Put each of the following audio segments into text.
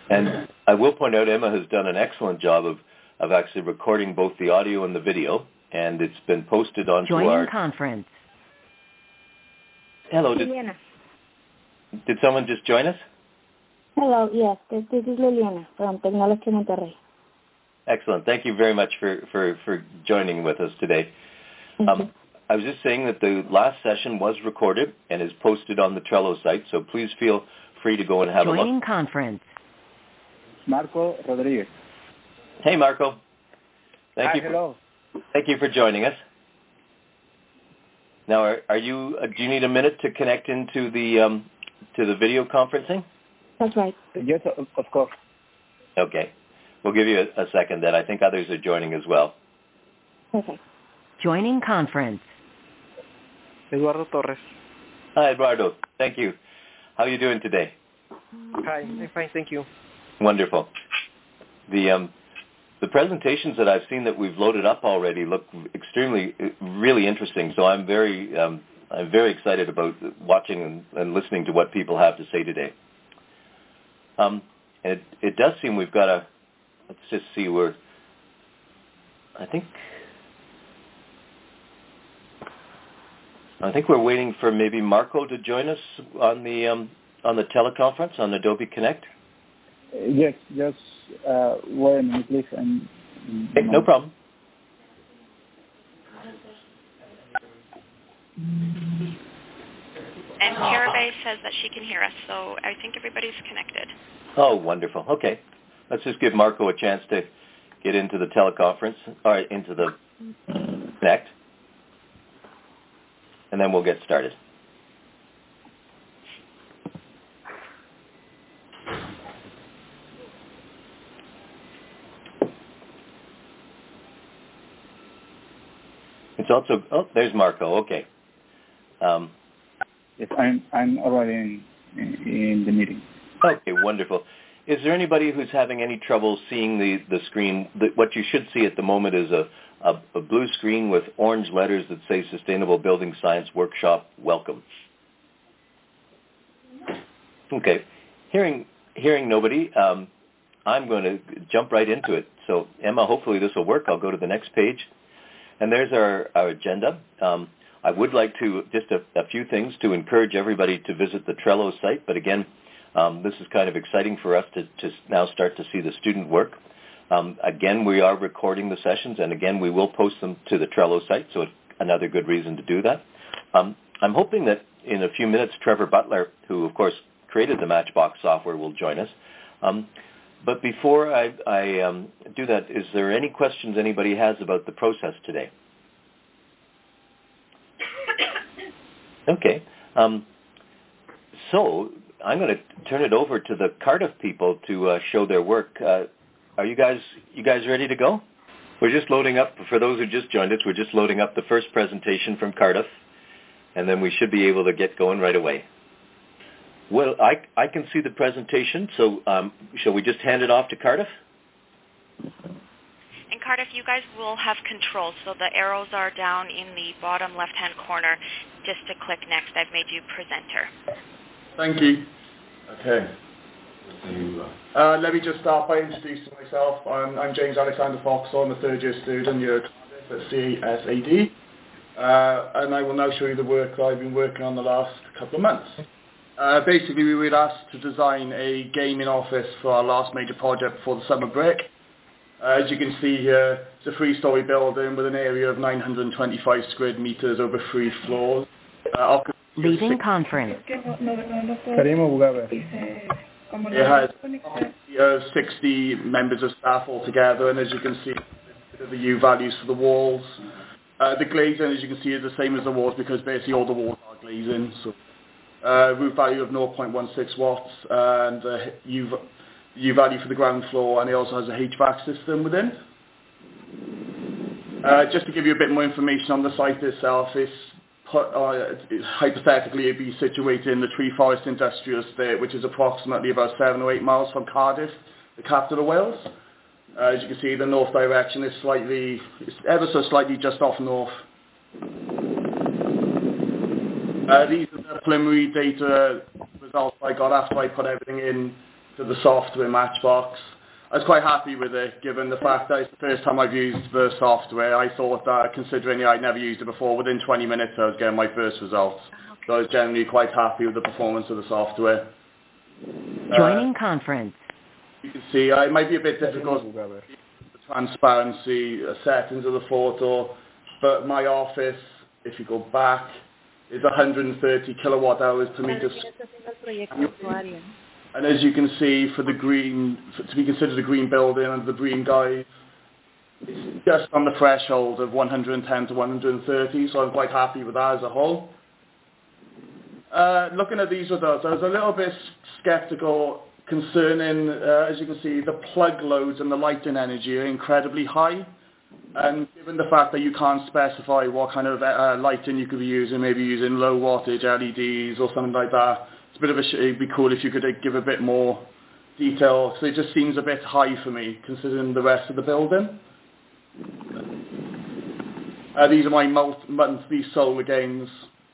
And I will point out Emma has done an excellent job of actually recording both the audio and the video, and it's been posted onto Joining conference. Hello. Did someone just join us? Hello, yes, this is Liliana from Technology Monterrey. Excellent. Thank you very much for joining with us today. I was just saying that the last session was recorded and is posted on the Trello site, so please feel free to go and have a look. Joining conference. Marco Rodriguez. Hey, Marco. Thank you. Hello. Thank you for joining us. Now, are you? Do you need a minute to connect into the video conferencing? That's right. Yes, of course. Okay. We'll give you a second then. I think others are joining as well. Okay. Joining conference. Eduardo Torres. Hi, Eduardo. Thank you. How are you doing today? Hi, I'm fine, thank you. Wonderful. The presentations that I've seen that we've loaded up already look really interesting. So I'm very excited about watching and listening to what people have to say today. It does seem we've got let's just see where. I think we're waiting for maybe Marco to join us on the teleconference on Adobe Connect. Yes, just wait a minute, please. No problem. And Carabay says that she can hear us, so I think everybody's connected. Oh, wonderful. Okay. Let's just give Marco a chance to get into the teleconference, or into the Connect, and then we'll get started. It's also, there's Marco. Okay. Yes, I'm already in the meeting. Okay, wonderful. Is there anybody who's having any trouble seeing the screen? What you should see at the moment is a blue screen with orange letters that say Sustainable Building Science Workshop Welcome. Okay. Hearing nobody, I'm going to jump right into it. So, Emma, hopefully this will work. I'll go to the next page. And there's our agenda. I would like to, just a few things to encourage everybody to visit the Trello site. But again, this is kind of exciting for us to now start to see the student work. Again, we are recording the sessions, and again, we will post them to the Trello site, so it's another good reason to do that. I'm hoping that in a few minutes, Trevor Butler, who, of course, created the Matchbox software, will join us. But before I do that, is there any questions anybody has about the process today? Okay. So I'm going to turn it over to the Cardiff people to show their work. Are you guys ready to go? We're just loading up, for those who just joined us, we're just loading up the first presentation from Cardiff, and then we should be able to get going right away. Well, I can see the presentation, so shall we just hand it off to Cardiff? And Cardiff, you guys will have control, so the arrows are down in the bottom left-hand corner. Just to click next, I've made you presenter. Thank you. Okay. Let me just start by introducing myself. I'm James Alexander Fox. I'm a third-year student here at Cardiff at CSAD. And I will now show you the work that I've been working on the last couple of months. Basically, we were asked to design a gaming office for our last major project before the summer break. As you can see here, it's a 3-story building with an area of 925 square meters over 3 floors. Leaving conference. It has 60 members of staff altogether, and as you can see, the U values for the walls. The glazing, as you can see, is the same as the walls because basically all the walls are glazing. So. Roof value of 0.16 watts and U value for the ground floor, and it also has a HVAC system within. Just to give you a bit more information on the site itself, hypothetically it'd be situated in the Tree Forest Industrial Estate, which is approximately about 7 or 8 miles from Cardiff, the capital of Wales. As you can see, the north direction is ever so slightly just off north. These are the preliminary data results I got after I put everything in to the software Matchbox. I was quite happy with it, given the fact that it's the first time I've used the software. I thought that, considering I'd never used it before, within 20 minutes I was getting my first results. So I was generally quite happy with the performance of the software. Joining conference. You can see it might be a bit difficult with the transparency settings of the photo, but my office, if you go back, is 130 kilowatt hours per meter. And as you can see, for the green, to be considered a green building under the green guide, it's just on the threshold of 110 to 130, so I'm quite happy with that as a whole. Looking at these results, I was a little bit skeptical concerning, as you can see, the plug loads and the lighting energy are incredibly high. And given the fact that you can't specify what kind of lighting you could be using, maybe using low wattage LEDs or something like that, it's a bit of it'd be cool if you could give a bit more detail. So it just seems a bit high for me, considering the rest of the building. These are my monthly solar gains.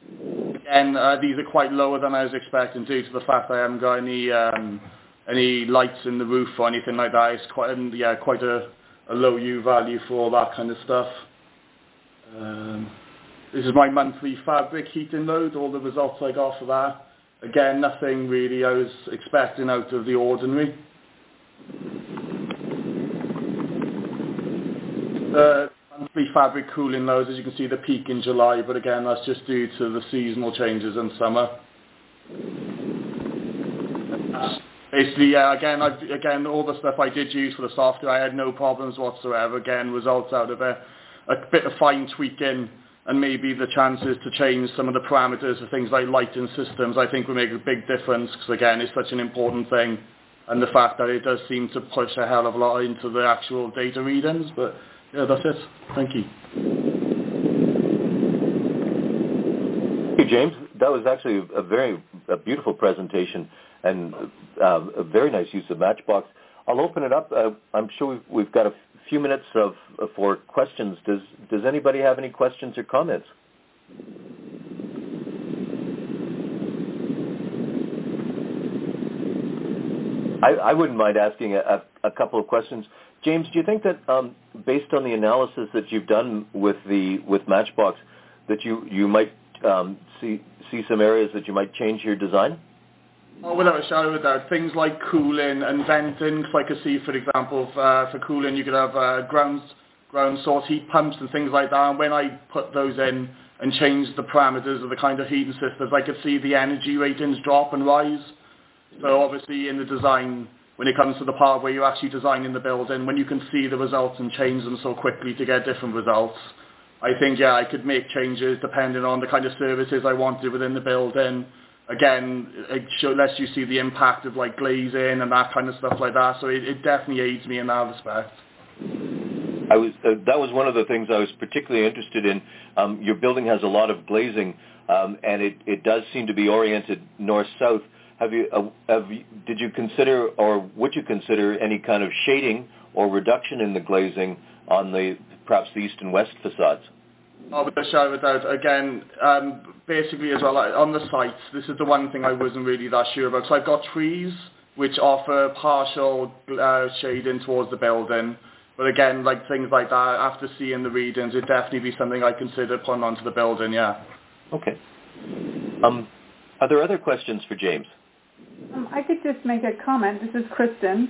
Again, these are quite lower than I was expecting due to the fact I haven't got any lights in the roof or anything like that. It's quite a low U value for all that kind of stuff. This is my monthly fabric heating load, all the results I got for that. Again, nothing really I was expecting out of the ordinary. The monthly fabric cooling loads, as you can see, the peak in July, but again, that's just due to the seasonal changes in summer. Basically, again, all the stuff I did use for the software, I had no problems whatsoever. Again, results out of it. A bit of fine tweaking and maybe the chances to change some of the parameters for things like lighting systems, I think will make a big difference because, again, it's such an important thing. And the fact that it does seem to push a hell of a lot into the actual data readings. But, yeah, that's it. Thank you. Thank you, James. That was actually a beautiful presentation and a very nice use of Matchbox. I'll open it up. I'm sure we've got a few minutes for questions. Does anybody have any questions or comments? I wouldn't mind asking a couple of questions. James, do you think that based on the analysis that you've done with Matchbox, that you might see some areas that you might change your design? Oh, without a shadow of a doubt. Things like cooling and venting, so I could see, for example, for cooling you could have ground source heat pumps and things like that, and when I put those in and changed the parameters of the kind of heating systems, I could see the energy ratings drop and rise. So obviously in the design, when it comes to the part where you're actually designing the building, when you can see the results and change them so quickly to get different results, I think, yeah, I could make changes depending on the kind of services I wanted within the building. Again, it lets you see the impact of like glazing and that kind of stuff like that. So it definitely aids me in that respect. That was one of the things I was particularly interested in. Your building has a lot of glazing, and it does seem to be oriented north-south. Did you consider, or would you consider, any kind of shading or reduction in the glazing on perhaps the east and west facades? Oh, with a shadow of a doubt. Again, basically as well, on the sites, this is the one thing I wasn't really that sure about. So I've got trees which offer partial shading towards the building. But again, like things like that, after seeing the readings, it'd definitely be something I consider putting onto the building, yeah. Okay. Are there other questions for James? I could just make a comment. This is Kristen.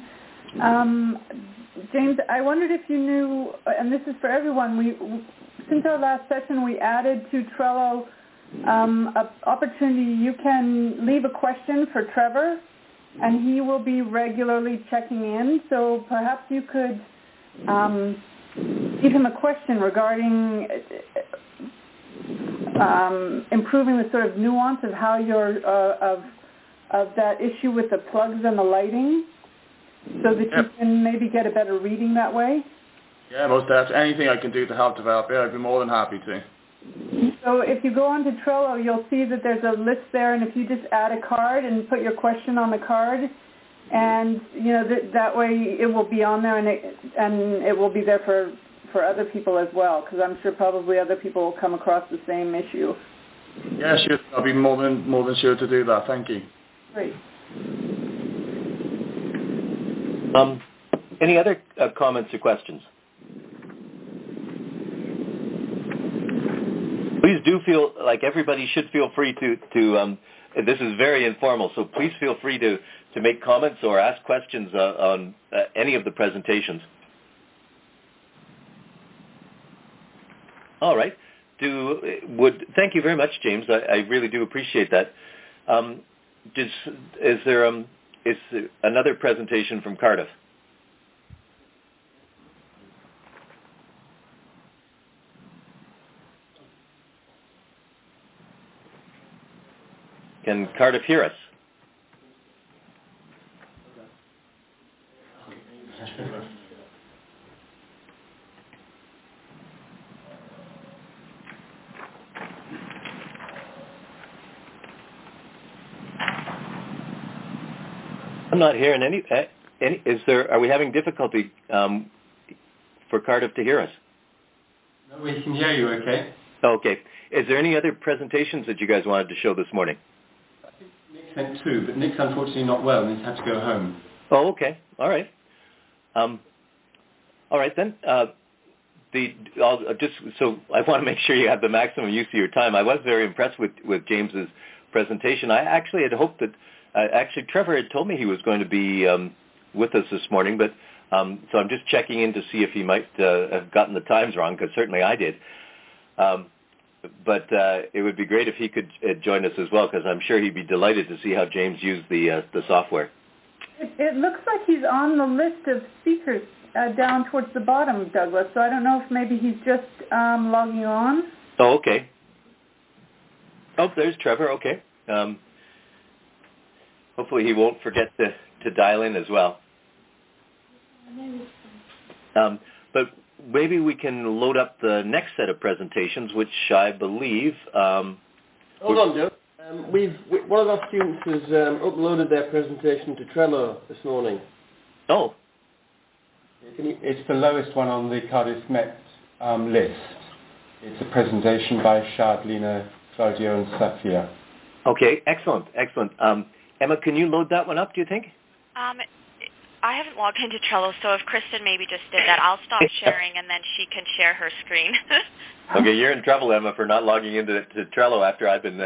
James, I wondered if you knew, and this is for everyone, since our last session we added to Trello an opportunity. You can leave a question for Trevor, and he will be regularly checking in. So perhaps you could give him a question regarding improving the sort of nuance of how you're of that issue with the plugs and the lighting, so that you can maybe get a better reading that way. Yeah, most definitely. Anything I can do to help develop it, I'd be more than happy to. So if you go onto Trello, you'll see that there's a list there, and if you just add a card and put your question on the card, and that way it will be on there, and it will be there for other people as well, because I'm sure probably other people will come across the same issue. Yeah, sure. I'll be more than sure to do that. Thank you. Great. Any other comments or questions? Please do feel like everybody should feel free to this is very informal, so please feel free to make comments or ask questions on any of the presentations. All right. Thank you very much, James. I really do appreciate that. Is there another presentation from Cardiff? Can Cardiff hear us? I'm not hearing any. Are we having difficulty for Cardiff to hear us? No, we can hear you. Okay. Okay. Is there any other presentations that you guys wanted to show this morning? I think Nick sent two, but Nick's unfortunately not well and he's had to go home. Oh, okay. All right. All right then. So I want to make sure you have the maximum use of your time. I was very impressed with James's presentation. I actually had hoped that. Actually, Trevor had told me he was going to be with us this morning, but so I'm just checking in to see if he might have gotten the times wrong, because certainly I did. But it would be great if he could join us as well, because I'm sure he'd be delighted to see how James used the software. It looks like he's on the list of speakers down towards the bottom, Douglas, so I don't know if maybe he's just logging on. Oh, okay. Oh, there's Trevor, okay. Hopefully he won't forget to dial in as well. But maybe we can load up the next set of presentations, which I believe... Hold on, Joe. One of our students has uploaded their presentation to Trello this morning. Oh. It's the lowest one on the Cardiff Met list. It's a presentation by Shardlina, Claudio, and Safia. Okay, excellent. Emma, can you load that one up, do you think? I haven't logged into Trello, so if Kristen maybe just did that, I'll stop sharing and then she can share her screen. Okay, you're in trouble, Emma, for not logging into Trello after I've been...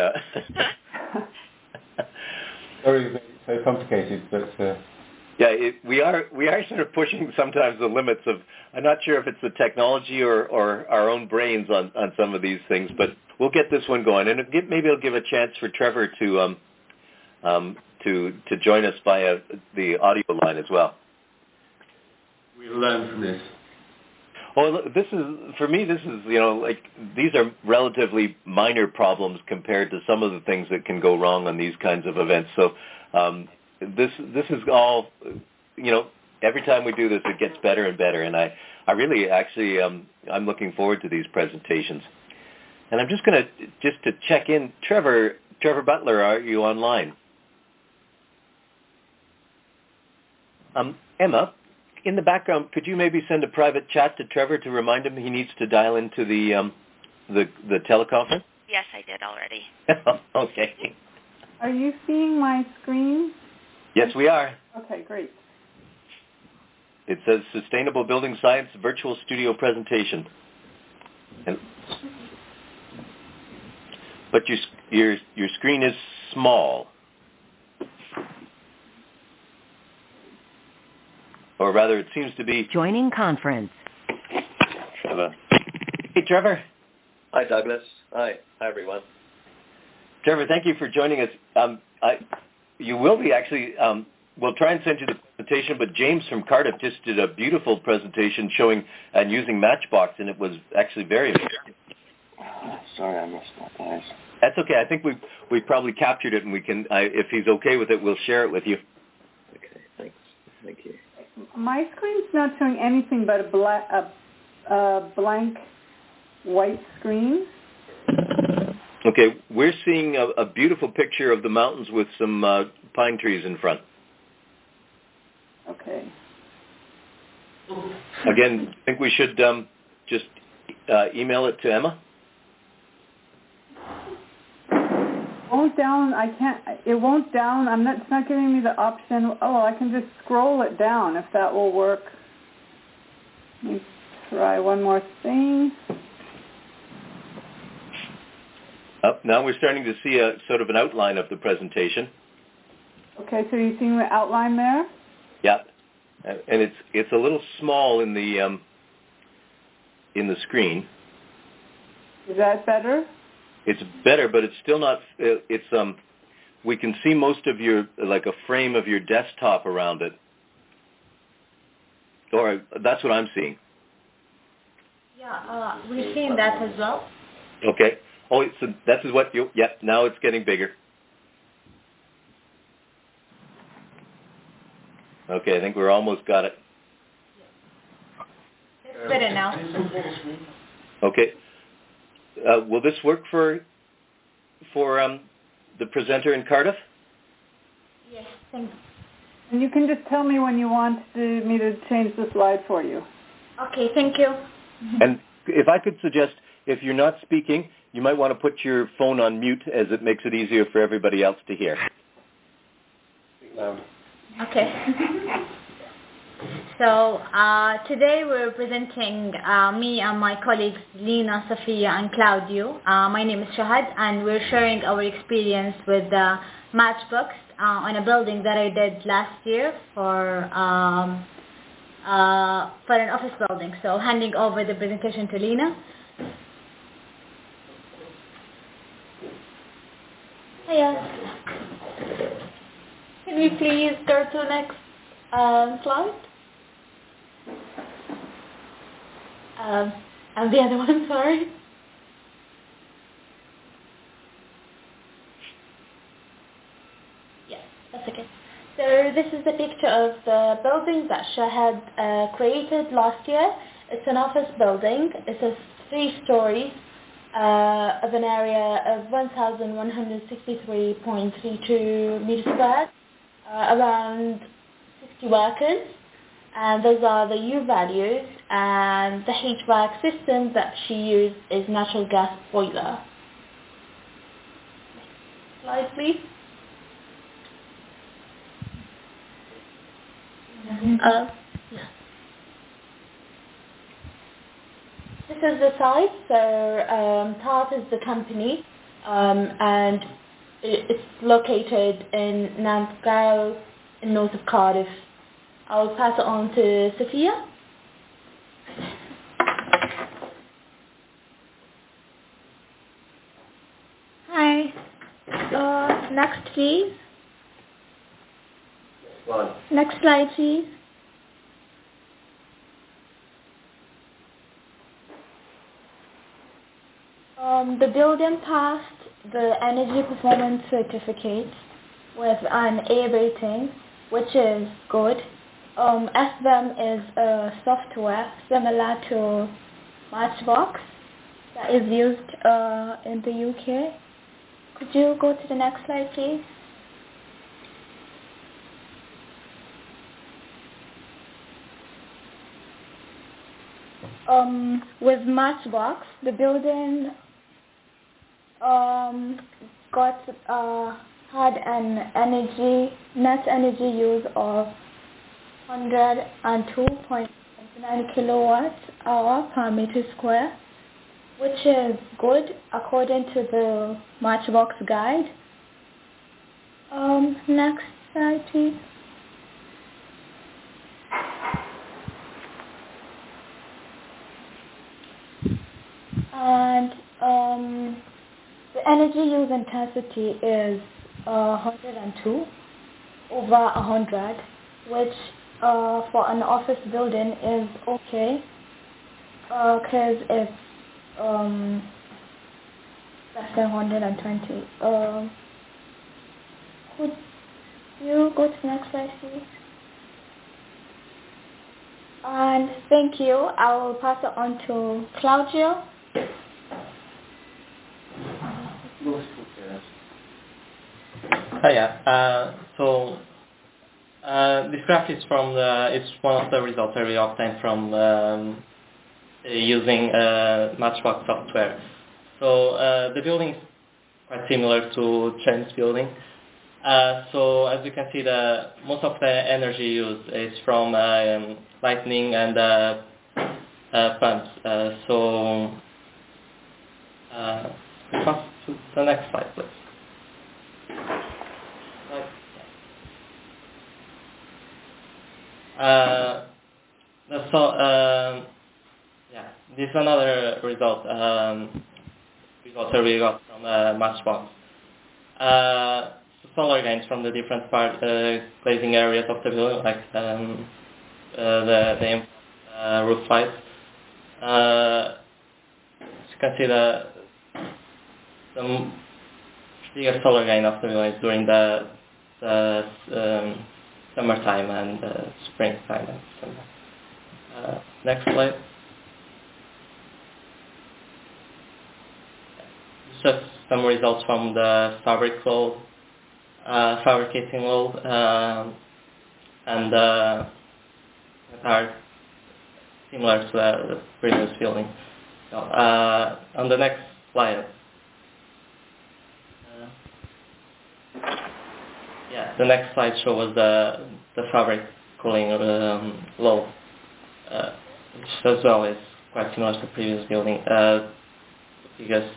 Sorry, it's so complicated, but... Yeah, we are sort of pushing sometimes the limits of... I'm not sure if it's the technology or our own brains on some of these things, but we'll get this one going. And maybe it'll give a chance for Trevor to join us via the audio line as well. We'll learn from this. Well, for me, like these are relatively minor problems compared to some of the things that can go wrong on these kinds of events. So this is all, every time we do this, it gets better and better. And I really actually, I'm looking forward to these presentations. And I'm just going to check in. Trevor Butler, are you online? Emma, in the background, could you maybe send a private chat to Trevor to remind him he needs to dial into the teleconference? Yes, I did already. Okay. Are you seeing my screen? Yes, we are. Okay, great. It says Sustainable Building Science Virtual Studio Presentation. But your screen is small. Or rather, it seems to be... Joining conference. Hey, Trevor. Hi, Douglas. Hi, everyone. Trevor, thank you for joining us. You will be actually... we'll try and send you the presentation, but James from Cardiff just did a beautiful presentation showing and using Matchbox, and it was actually very interesting. Sorry, I missed that, guys. That's okay. I think we probably captured it, and we can... if he's okay with it, we'll share it with you. Okay, thanks. Thank you. My screen's not showing anything but a blank white screen. Okay, we're seeing a beautiful picture of the mountains with some pine trees in front. Okay. Again, I think we should just email it to Emma. won't down. I can't. It won't down. It's not giving me the option. Oh, I can just scroll it down if that will work. Let me try one more thing. Now we're starting to see a sort of an outline of the presentation. Okay, so you're seeing the outline there? Yeah, and it's a little small in the screen. Is that better? It's better, but it's still not. We can see most of your, like a frame of your desktop around it, or that's what I'm seeing. Yeah, we're seeing that as well. Okay. Oh, so that's what you. Yeah. Now it's getting bigger. Okay, I think we're almost got it. It's better now. Okay. Will this work for the presenter in Cardiff? Yes, thank you. And you can just tell me when you want me to change the slide for you. Okay, thank you. And if I could suggest, if you're not speaking, you might want to put your phone on mute, as it makes it easier for everybody else to hear. Okay. So today we're presenting me and my colleagues Lina, Sofia, and Claudio. My name is Shahad, and we're sharing our experience with Matchbox on a building that I did last year for an office building. So handing over the presentation to Lina. Hiya. Can we please go to the next slide? And the other one, sorry. Yes, that's okay. So this is the picture of the building that Shahad created last year. It's an office building. It's a 3-story of an area of 1,163.32 meters squared, around 60 workers. And those are the U values, and the HVAC system that she used is natural gas boiler. Slide, please. This is the site. So TART is the company, and it's located in Nantgarw, in north of Cardiff. I'll pass it on to Sophia. Hi. Next, please. Next slide, please. The building passed the Energy Performance Certificate with an A rating, which is good. SVEM is a software similar to Matchbox that is used in the UK. Could you go to the next slide, please? With Matchbox, the building had an net energy use of 102.9 kilowatts hour per meter square, which is good according to the Matchbox guide. Next slide, please. And the energy use intensity is 102 over 100, which for an office building is okay, because it's less than 120. Could you go to the next slide, please? And thank you. I will pass it on to Claudio. Hiya. This graph is from it's one of the results I really obtained from using Matchbox software. So the building quite similar to James' building. So as you can see, most of the energy used is from lighting and pumps. So pass to the next slide, please. This is another result we got from Matchbox. Solar gains from the different glazing areas of the building, like the roof lights. As you can see, the biggest solar gain of the building is during the summertime and springtime. Next slide. Just some results from the fabricating load, and that are similar to the previous building. So, on the next slide. The next slide shows the fabric cooling load, which as well is quite similar to the previous building. Because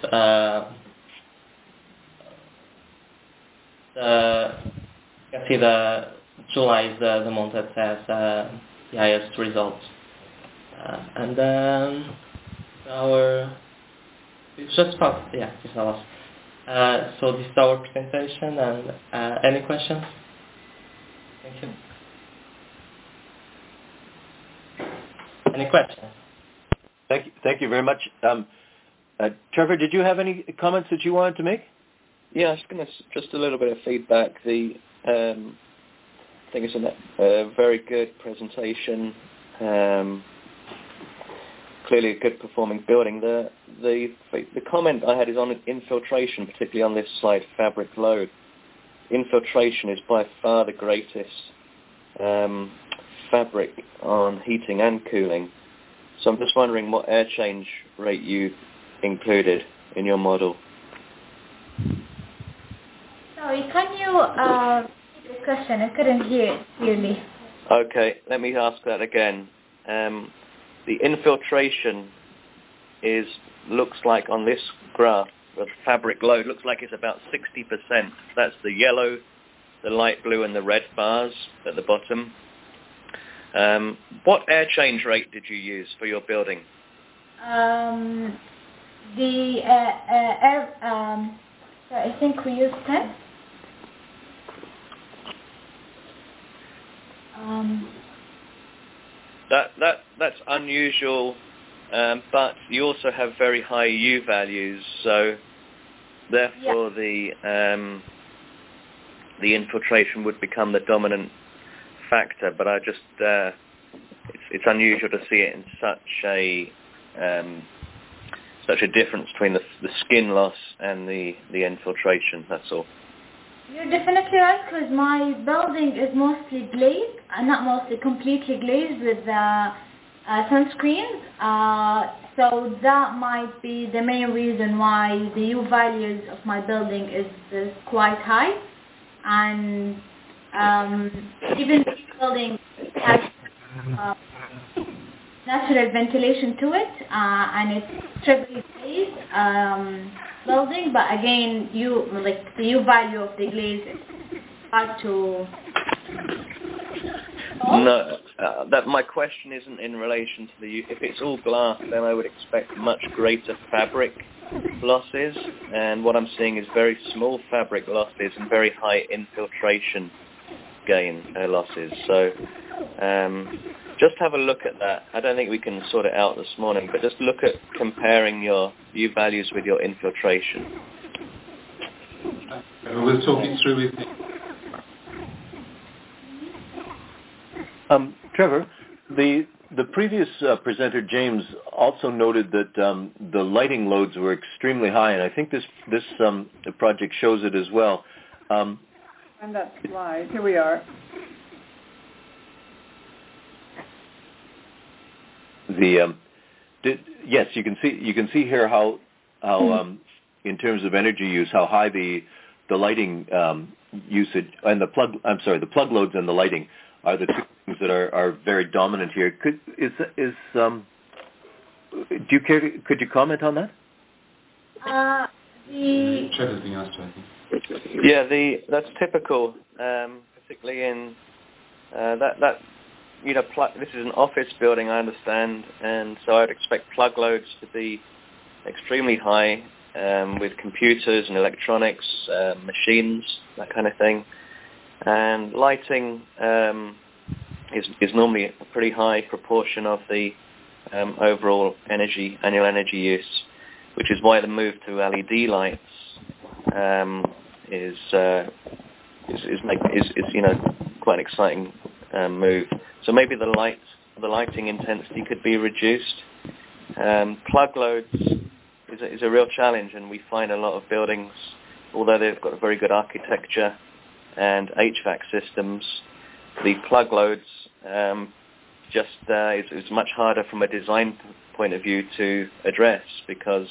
you can see the July is the month that has the highest results, and then it's just about it's our so this is our presentation. And any questions? Thank you. Any questions? Thank you very much. Trevor, did you have any comments that you wanted to make? Yeah, I was going to just a little bit of feedback. I think it's a very good presentation. Clearly a good performing building. The comment I had is on infiltration, particularly on this slide, fabric load. Infiltration is by far the greatest fabric on heating and cooling. So I'm just wondering what air change rate you included in your model. Sorry, can you repeat the question? I couldn't hear it clearly. Okay, let me ask that again. The infiltration looks like on this graph, the fabric load looks like it's about 60%. That's the yellow, the light blue, and the red bars at the bottom. What air change rate did you use for your building? I think we used 10. That's unusual, but you also have very high U values, so therefore the infiltration would become the dominant factor. But I just it's unusual to see it in such a difference between the skin loss and the infiltration. That's all. You're definitely right, because my building is mostly glazed, not mostly, completely glazed with sunscreens. So that might be the main reason why the U values of my building is quite high. And even this building has natural ventilation to it, and it's triply glazed building, but again, the U value of the glaze is hard to. No, that my question isn't in relation to the U. If it's all glass, then I would expect much greater fabric losses, and what I'm seeing is very small fabric losses and very high infiltration gain losses. So just have a look at that. I don't think we can sort it out this morning, but just look at comparing your U values with your infiltration. We'll talk it through with you. Trevor, the previous presenter, James, also noted that the lighting loads were extremely high, and I think this project shows it as well. Find that slide. Here we are. Yes, you can see here how in terms of energy use, how high the lighting usage and the plug loads and the lighting are the two things that are very dominant here. Could you comment on that? Trevor's being asked, I think. Yeah, that's typical, particularly in that. This is an office building, I understand, and so I'd expect plug loads to be extremely high with computers and electronics, machines, that kind of thing. And lighting is normally a pretty high proportion of the overall annual energy use, which is why the move to LED lights is quite an exciting move. So maybe the lighting intensity could be reduced. Plug loads is a real challenge, and we find a lot of buildings, although they've got a very good architecture and HVAC systems, the plug loads is much harder from a design point of view to address, because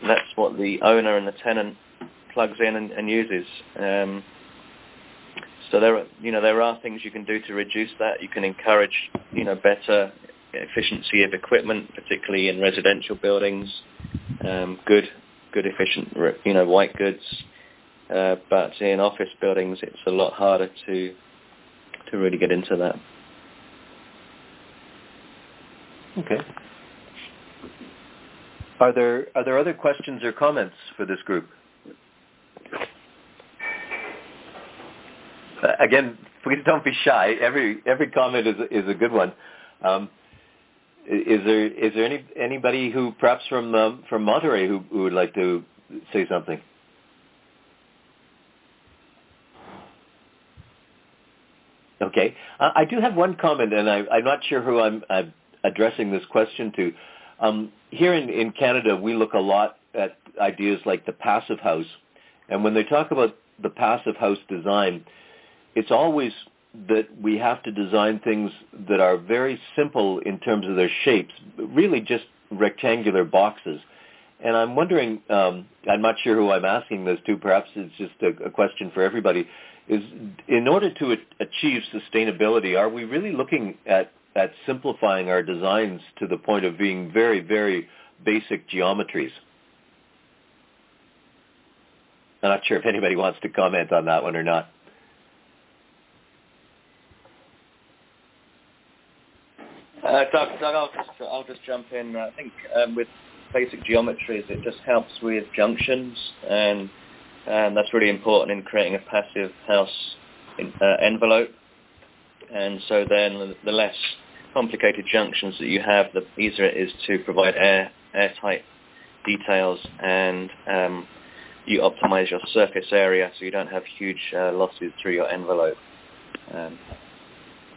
that's what the owner and the tenant plugs in and uses. So there are things you can do to reduce that. You can encourage better efficiency of equipment, particularly in residential buildings. Good efficient white goods. But in office buildings, it's a lot harder to really get into that. Okay. Are there other questions or comments for this group? Again, please don't be shy. Every comment is a good one. Is there anybody who perhaps from Monterey who would like to say something? Okay, I do have one comment, and I'm not sure who I'm addressing this question to. Here in Canada, we look a lot at ideas like the passive house, and when they talk about the passive house design, it's always that we have to design things that are very simple in terms of their shapes, really just rectangular boxes. And I'm wondering, I'm not sure who I'm asking this to, perhaps it's just a question for everybody, is in order to achieve sustainability, are we really looking at simplifying our designs to the point of being very, very basic geometries? I'm not sure if anybody wants to comment on that one or not. Doug, I'll just jump in. I think with basic geometries, it just helps with junctions, and that's really important in creating a passive house envelope. And so then the less complicated junctions that you have, the easier it is to provide airtight details, and you optimize your surface area so you don't have huge losses through your envelope.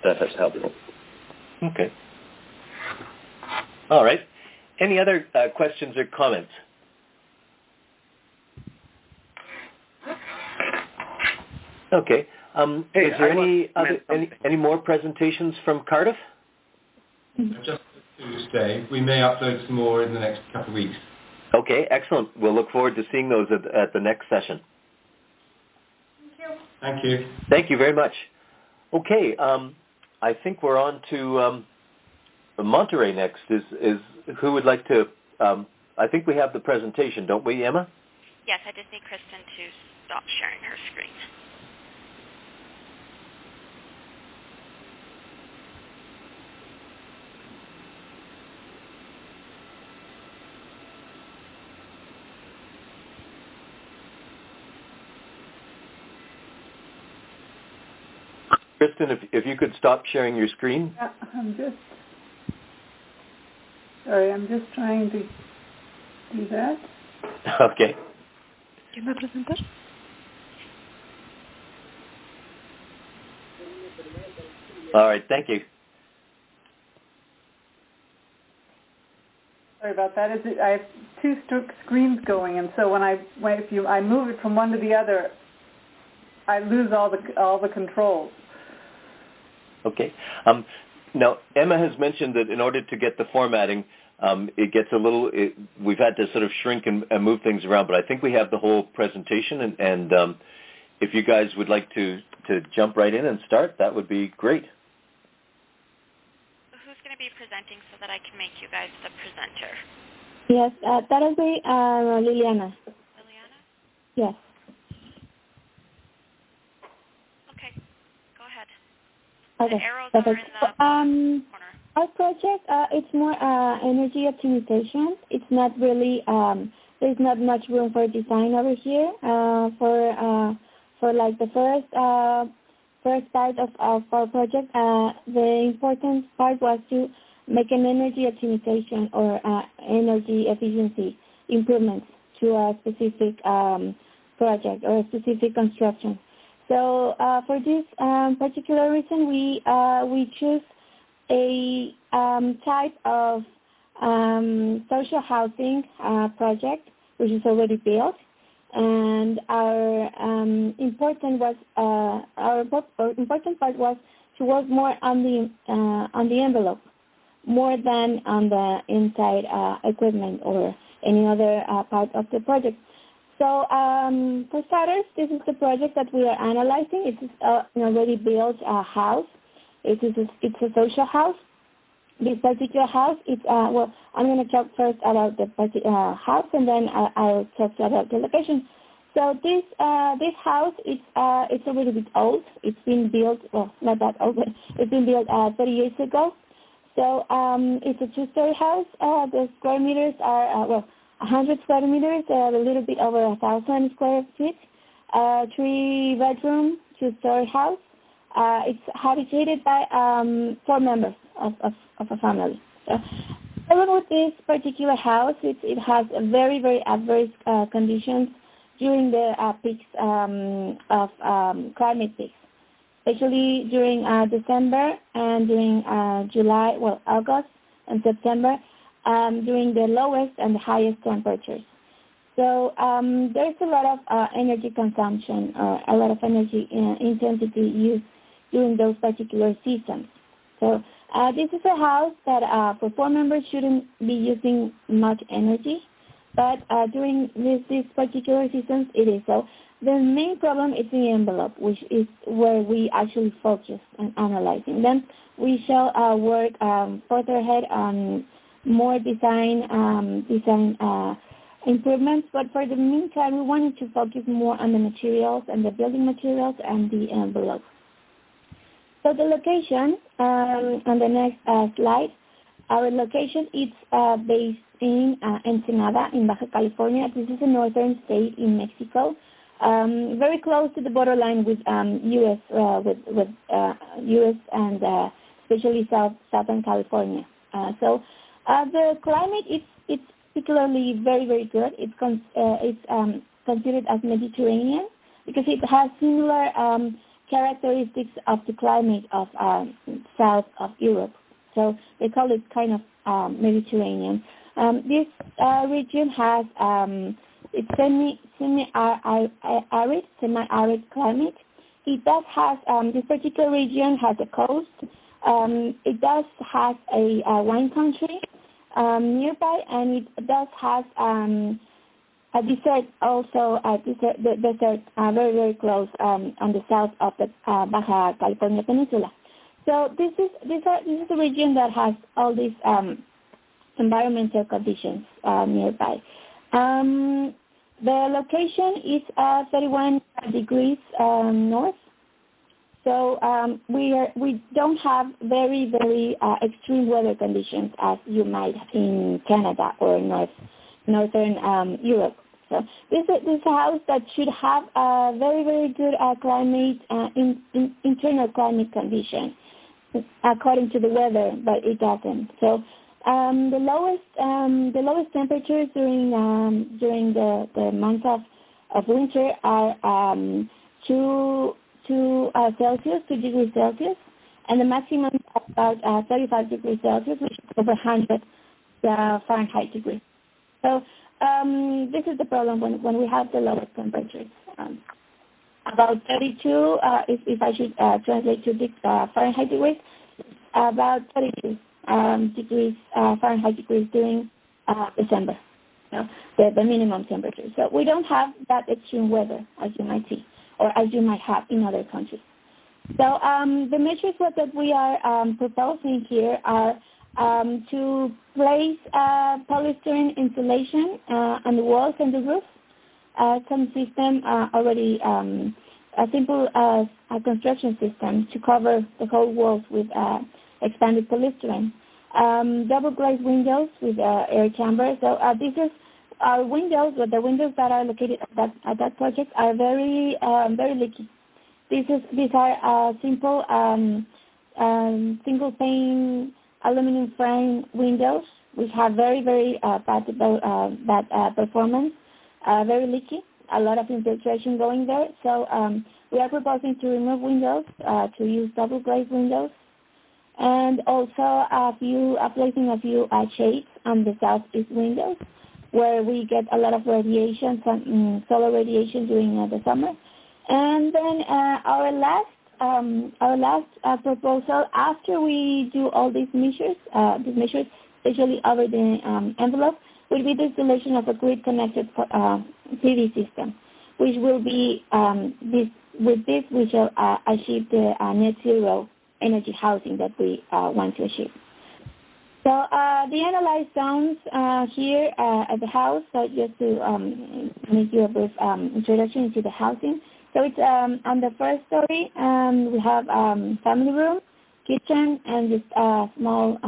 That's helpful. Okay. All right. Any other questions or comments? Okay. Is there any more presentations from Cardiff? Just to stay. We may upload some more in the next couple of weeks. Okay, excellent. We'll look forward to seeing those at the next session. Thank you. Thank you very much. Okay, I think we're on to Monterey next. Is who would like to? I think we have the presentation, don't we, Emma? Yes, I just need Kristen to stop sharing her screen. Kristen, if you could stop sharing your screen. Yeah, I'm just trying to do that. Okay. ¿Quién va a presentar? All right, thank you. Sorry about that. I have two screens going, and so when I move it from one to the other, I lose all the controls. Okay. Now, Emma has mentioned that in order to get the formatting, it gets a little. We've had to sort of shrink and move things around, but I think we have the whole presentation. And if you guys would like to jump right in and start, that would be great. Who's going to be presenting so that I can make you guys the presenter? Yes, that'll be Liliana. Liliana? Yes. Okay, go ahead. Okay. The arrows are in the corner. Our project, it's more energy optimization. It's not really, there's not much room for design over here. For like the first part of our project, the important part was to make an energy optimization or energy efficiency improvements to a specific project or a specific construction. So for this particular reason, we choose a type of social housing project which is already built, and our important part was to work more on the envelope, more than on the inside equipment or any other part of the project. So for starters, this is the project that we are analyzing. It's an already built house. It's a social house. This particular house, well, I'm going to talk first about the house, and then I'll talk about the location. So this house, it's a little bit old. It's been built, well, not that old, but it's been built 30 years ago. So it's a two-story house. The square meters are 100 square meters, a little bit over 1,000 square feet. 3-bedroom, two-story house. It's habitated by 4 members of a family. So, even with this particular house, it has very, very adverse conditions during the peaks of climate peaks, especially during December and during August and September, during the lowest and the highest temperatures. So there's a lot of energy consumption, a lot of energy intensity used during those particular seasons. So this is a house that for 4 members shouldn't be using much energy, but during these particular seasons it is. So the main problem is the envelope, which is where we actually focus on analyzing. Then we shall work further ahead on more design improvements, but for the meantime we wanted to focus more on the materials and the building materials and the envelope. So the location, on the next slide, our location is based in Ensenada in Baja California. This is a northern state in Mexico, very close to the borderline with U.S. with U.S. and especially Southern California. So the climate it's particularly very, very good. It's considered as Mediterranean because it has similar characteristics of the climate of south of Europe. So they call it kind of Mediterranean. This region has it's semi-arid climate. It does have this particular region has a coast. It does have a wine country nearby, and it does have a desert also. The desert very, very close on the south of the Baja California Peninsula. So this is a region that has all these environmental conditions nearby. The location is 31 degrees north. So we don't have very, very extreme weather conditions as you might in Canada or northern Europe. So this is a house that should have a very, very good climate, internal climate condition according to the weather, but it doesn't. So the lowest temperatures during the months of winter are 2 degrees Celsius, and the maximum is about 35 degrees Celsius, which is over 100 Fahrenheit degrees. So this is the problem when we have the lowest temperatures. About 32, if I should translate to Fahrenheit degrees, about 32 degrees Fahrenheit degrees during December. The minimum temperature. So we don't have that extreme weather as you might see, or as you might have in other countries. So the measures that we are proposing here are to place polystyrene insulation on the walls and the roof. Some system already, a simple construction system to cover the whole walls with expanded polystyrene. Double glazed windows with air chamber. So this is our windows, but the windows that are located at that project are very leaky. These are simple single pane aluminum frame windows which have very bad performance, very leaky, a lot of infiltration going there. So we are proposing to remove windows, to use double glazed windows, and also placing a few shades on the southeast windows, where we get a lot of radiation, some solar radiation during the summer. And then our last proposal, after we do all these measures, especially over the envelope, will be the installation of a grid-connected PV system, which will be with this we shall achieve the net zero energy housing that we want to achieve. So the analyzed zones here at the house, so just to make you a brief introduction into the housing. So it's on the first story, we have family room, kitchen, and just a small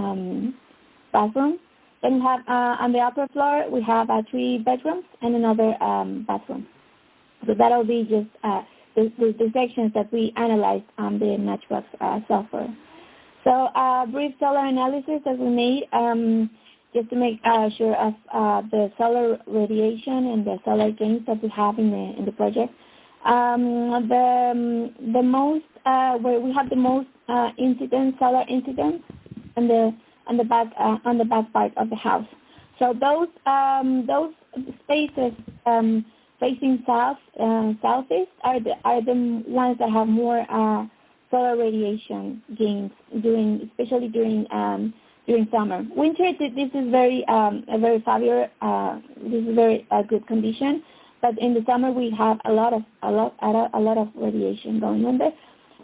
bathroom. Then we have on the upper floor, we have 3 bedrooms and another bathroom. So that'll be just the sections that we analyzed on the Matchbox software. So brief solar analysis that we made just to make sure of the solar radiation and the solar gains that we have in the project. The most where we have the most solar incidents on the back part of the house. So those spaces facing southeast are the ones that have more solar radiation gains especially during summer. Winter, this is very fabulous. This is very good condition. But in the summer we have a lot of radiation going on there.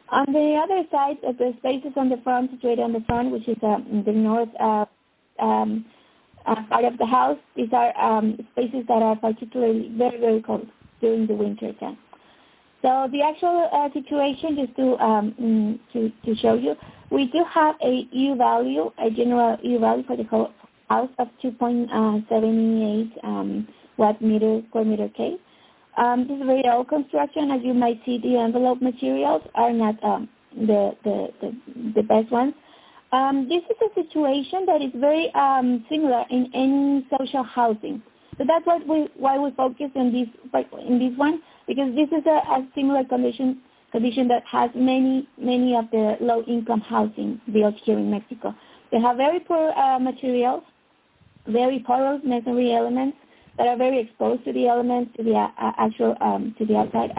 On the other side, the spaces on the front, situated on the front, which is the north part of the house, these are spaces that are particularly very cold during the winter time. So the actual situation, just to show you, we do have a U value, a general U value for the whole house of 2.78 watt-meter square meter K. This is a very old construction. As you might see, the envelope materials are not the best ones. This is a situation that is very similar in any social housing. So that's why we focus on this one, because this is a similar condition that has many of the low-income housing built here in Mexico. They have very poor materials, very porous masonry elements that are very exposed to the elements, to the to the outside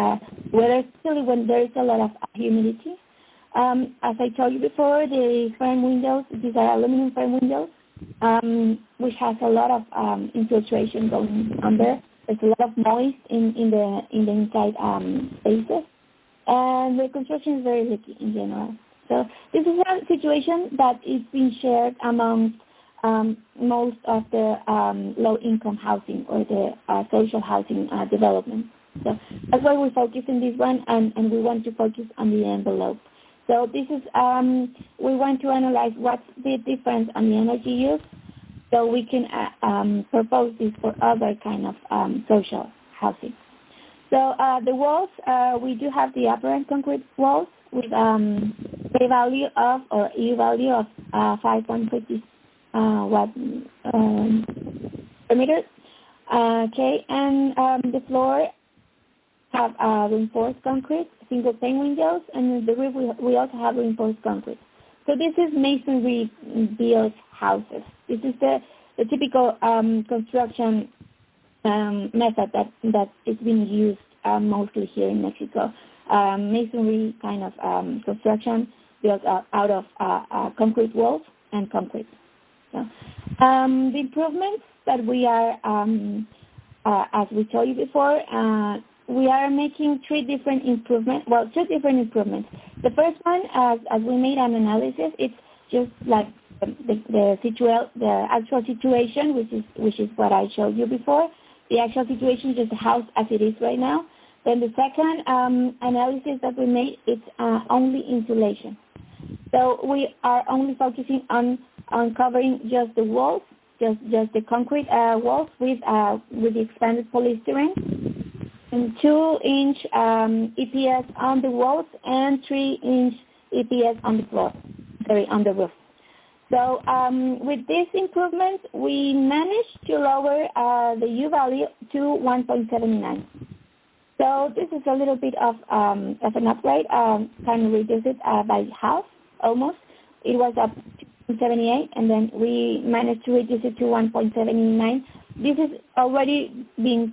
weather, especially when there is a lot of humidity. As I told you before, the frame windows, these are aluminum frame windows, which has a lot of infiltration going on there. There's a lot of noise in the inside spaces, and the construction is very leaky in general. So this is a situation that is being shared among most of the low-income housing or the social housing development. So that's why we focus on this one, and we want to focus on the envelope. So this is, we want to analyze what's the difference on the energy use, so we can propose this for other kind of social housing. So the walls, we do have the apparent concrete walls with a value of, or E value of 5.50 watt per meter. Okay, and the floor have reinforced concrete, single pane windows, and the roof we also have reinforced concrete. So this is masonry built houses. This is the typical construction method that is being used mostly here in Mexico. Masonry kind of construction built out of concrete walls and concrete. So, the improvements that we are, as we told you before, we are making two different improvements. The first one, as we made an analysis, it's just like the actual situation, which is what I showed you before. The actual situation is just the house as it is right now. Then the second analysis that we made, it's only insulation. So we are only focusing on covering just the walls, just the concrete walls with the expanded polystyrene, and 2-inch EPS on the walls and 3-inch EPS on the floor, on the roof. So with these improvements, we managed to lower the U value to 1.79. So this is a little bit of an upgrade, kind of reduce it by half, almost. It was up to 78, and then we managed to reduce it to 1.79. This is already being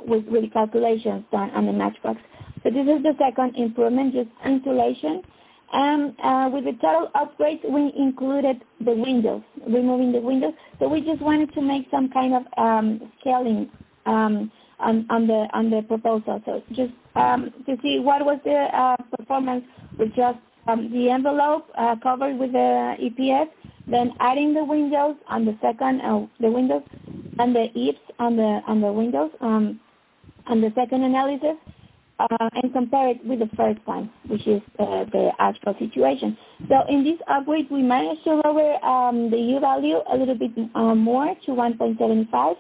with calculations done on the Matchbox. So this is the second improvement, just insulation. And with the total upgrades, we included the windows, removing the windows. So we just wanted to make some kind of scaling on the proposal. So just to see what was the performance with just the envelope covered with the EPS, then adding the windows on the second the windows and the eaves on the windows on the second analysis, and compare it with the first one, which is the actual situation. So in this upgrade, we managed to lower the U value a little bit more to 1.75.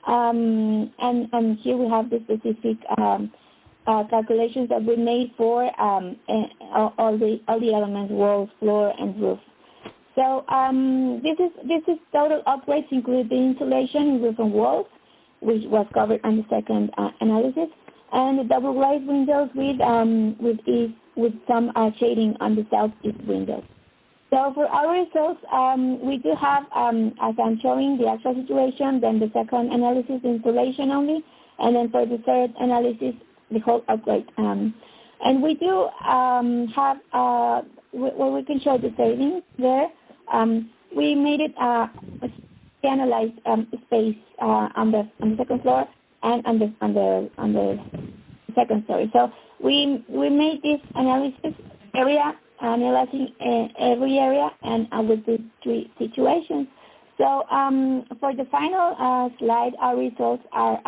And here we have the specific calculations that we made for all the elements, walls, floor, and roof. So this is total upgrades, include the insulation in roof and walls, which was covered on the second analysis, and the double glazed windows with some shading on the southeast windows. So for our results, we do have, as I'm showing, the actual situation, then the second analysis, insulation only, and then for the third analysis, the whole upgrade. And we do have, we can show the savings there. We made it analyzed space on the second floor and on the second story. So we made this analysis area, analyzing every area and with the three situations. So for the final slide, our results are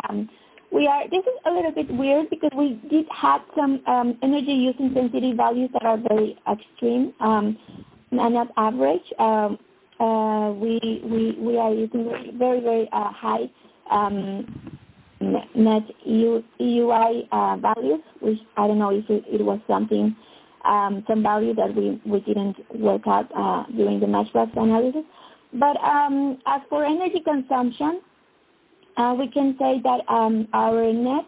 this is a little bit weird because we did have some energy use intensity values that are very extreme and not average. We are using very, very high net EUI values, which I don't know if it was something, some value that we didn't work out during the Matchbox analysis. But as for energy consumption, we can say that our net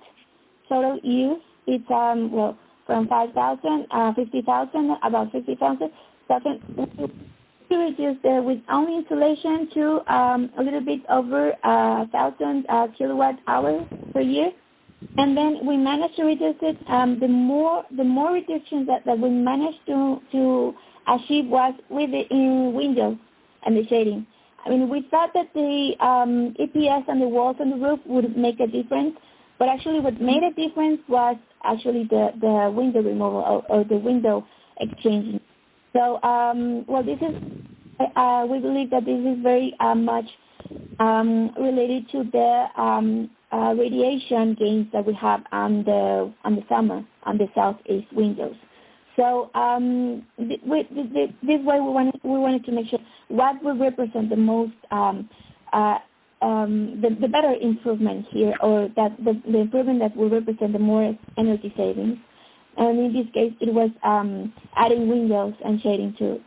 total use is from 5,000, 50,000, about 50,000. We reduced with only insulation to a little bit over 1,000 kilowatt hours per year, and then we managed to reduce it. The more reductions that we managed to achieve was with the windows and the shading. I mean, we thought that the EPS on the walls and the roof would make a difference, but actually what made a difference was actually the window removal or the window exchanging. So, this is, we believe that this is very much related to the radiation gains that we have on the summer on the southeast windows. So this way we wanted to make sure what will represent the most the better improvement here, or that the improvement that will represent the more energy savings. And in this case, it was adding windows and shading to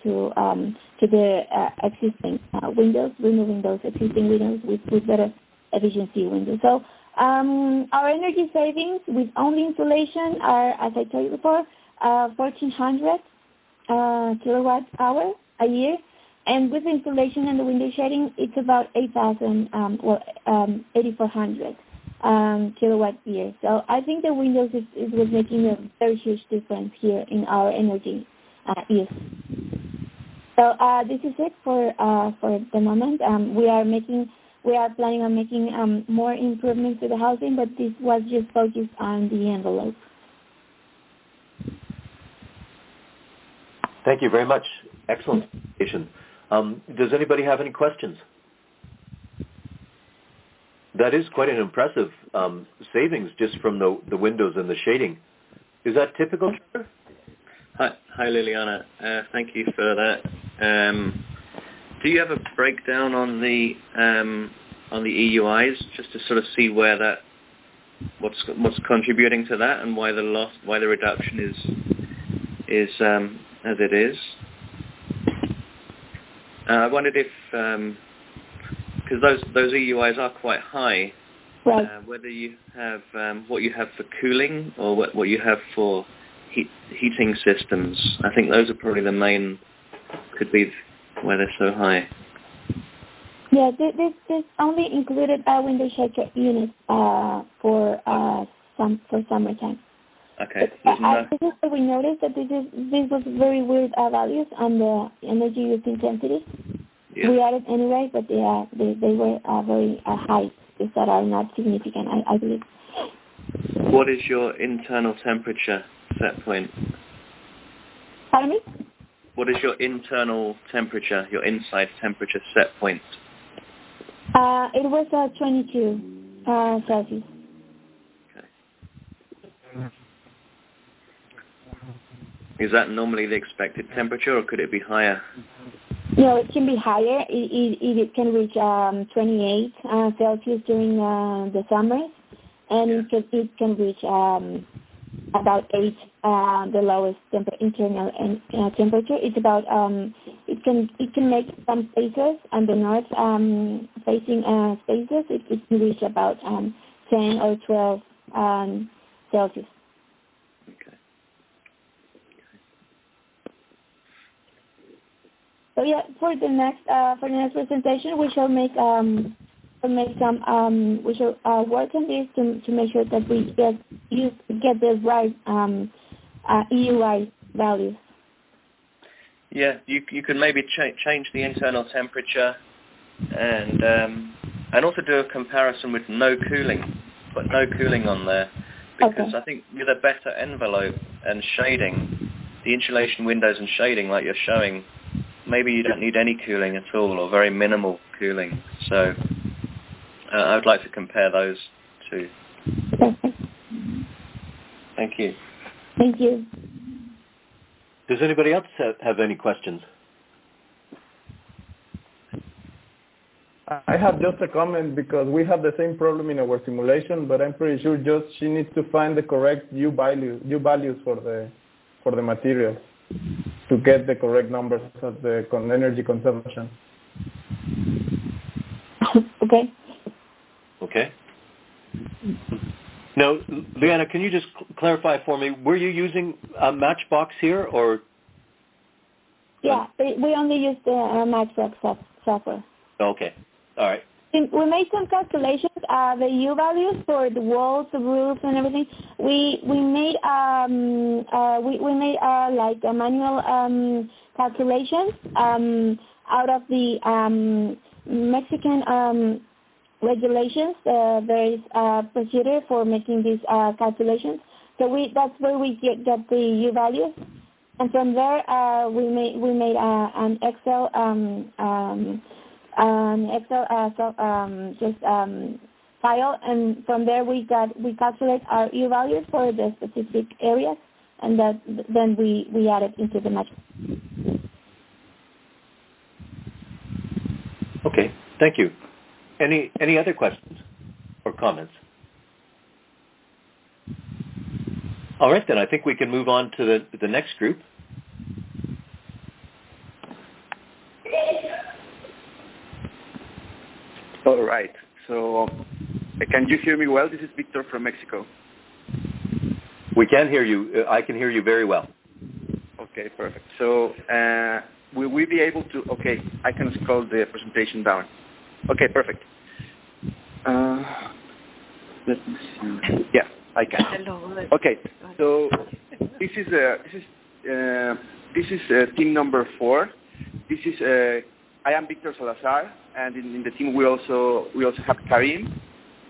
the existing windows, removing those existing windows with better efficiency windows. So our energy savings with only insulation are, as I told you before, 1,400 kilowatt hour a year, and with insulation and the window shading, it's about 8,400 kilowatt year. So I think the windows was making a very huge difference here in our energy use. So this is it for the moment. We are planning on making more improvements to the housing, but this was just focused on the envelope. Thank you very much. Excellent presentation. Does anybody have any questions? That is quite an impressive savings just from the windows and the shading. Is that typical? Hi, Liliana. Thank you for that. Do you have a breakdown on the EUIs, just to sort of see where what's contributing to that, and why the reduction is as it is? I wondered if, because those EUIs are quite high, right. Whether you have what you have for cooling or what you have for heating systems. I think those are probably the main, could be why they're so high. Yeah, this only included window shaker units for summertime. Okay. This is what we noticed, that this was very weird values on the energy use intensity. Yeah. We added anyway, but they were very high, that are not significant, I believe. What is your internal temperature set point? Pardon me? What is your internal temperature, your inside temperature set point? It was 22 Celsius. Okay. Is that normally the expected temperature, or could it be higher? No, it can be higher. It can reach 28 Celsius during the summers, and it can reach about 8, the lowest internal temperature. It's about it can make some spaces on the north facing spaces. It can reach about 10 or 12 Celsius. Okay. So yeah, for the next presentation, we shall make we shall work on this to make sure that we get the right EUI values. Yeah, you can maybe change the internal temperature, and also do a comparison with no cooling. Put no cooling on there, because I think with a better envelope and shading, the insulation windows and shading like you're showing, maybe you don't need any cooling at all, or very minimal cooling. So I would like to compare those two. Perfect. Thank you. Thank you. Does anybody else have any questions? I have just a comment, because we have the same problem in our simulation, but I'm pretty sure she needs to find the correct U values for the material to get the correct numbers of the energy consumption. Okay. Okay. Now, Liana, can you just clarify for me, were you using a Matchbox here, or? Yeah, we only use the Matchbox software. Okay. All right. We made some calculations, the U values for the walls, the roof, and everything. We made like a manual calculations out of the Mexican regulations. There is a procedure for making these calculations. So that's where we get the U values, and from there we made an Excel file, and from there we calculate our U values for the specific areas, and then we add it into the match. Okay, thank you. Any other questions or comments? All right, then I think we can move on to the next group. All right. So, can you hear me well? This is Victor from Mexico. We can hear you. I can hear you very well. Okay, perfect. So, will we be able to? Okay, I can scroll the presentation down. Okay, perfect. Let me see. Yeah, I can. Hello. Okay. So, this is team number 4. This is I am Victor Salazar, and in the team we also have Karim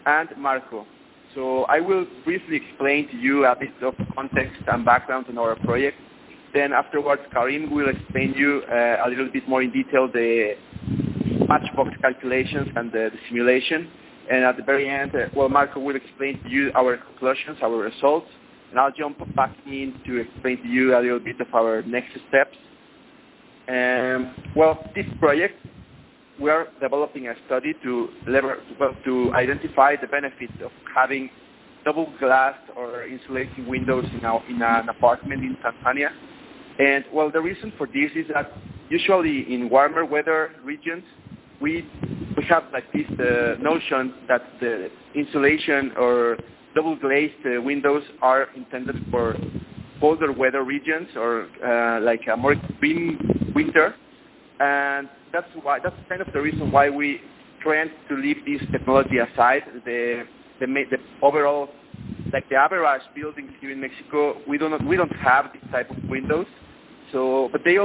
and Marco. So I will briefly explain to you a bit of context and background on our project. Then afterwards, Karim will explain to you a little bit more in detail the Matchbox calculations and the simulation. And at the very end, Marco will explain to you our conclusions, our results, and I'll jump back in to explain to you a little bit of our next steps. This project, we are developing a study to identify the benefits of having double glass or insulating windows in an apartment in Tanzania. And the reason for this is that usually in warmer weather regions, we have like this notion that the insulation or double glazed windows are intended for colder weather regions or like a more extreme winter, and that's kind of the reason why we tend to leave this technology aside. The overall, like the average buildings here in Mexico, we don't have this type of windows. So, but they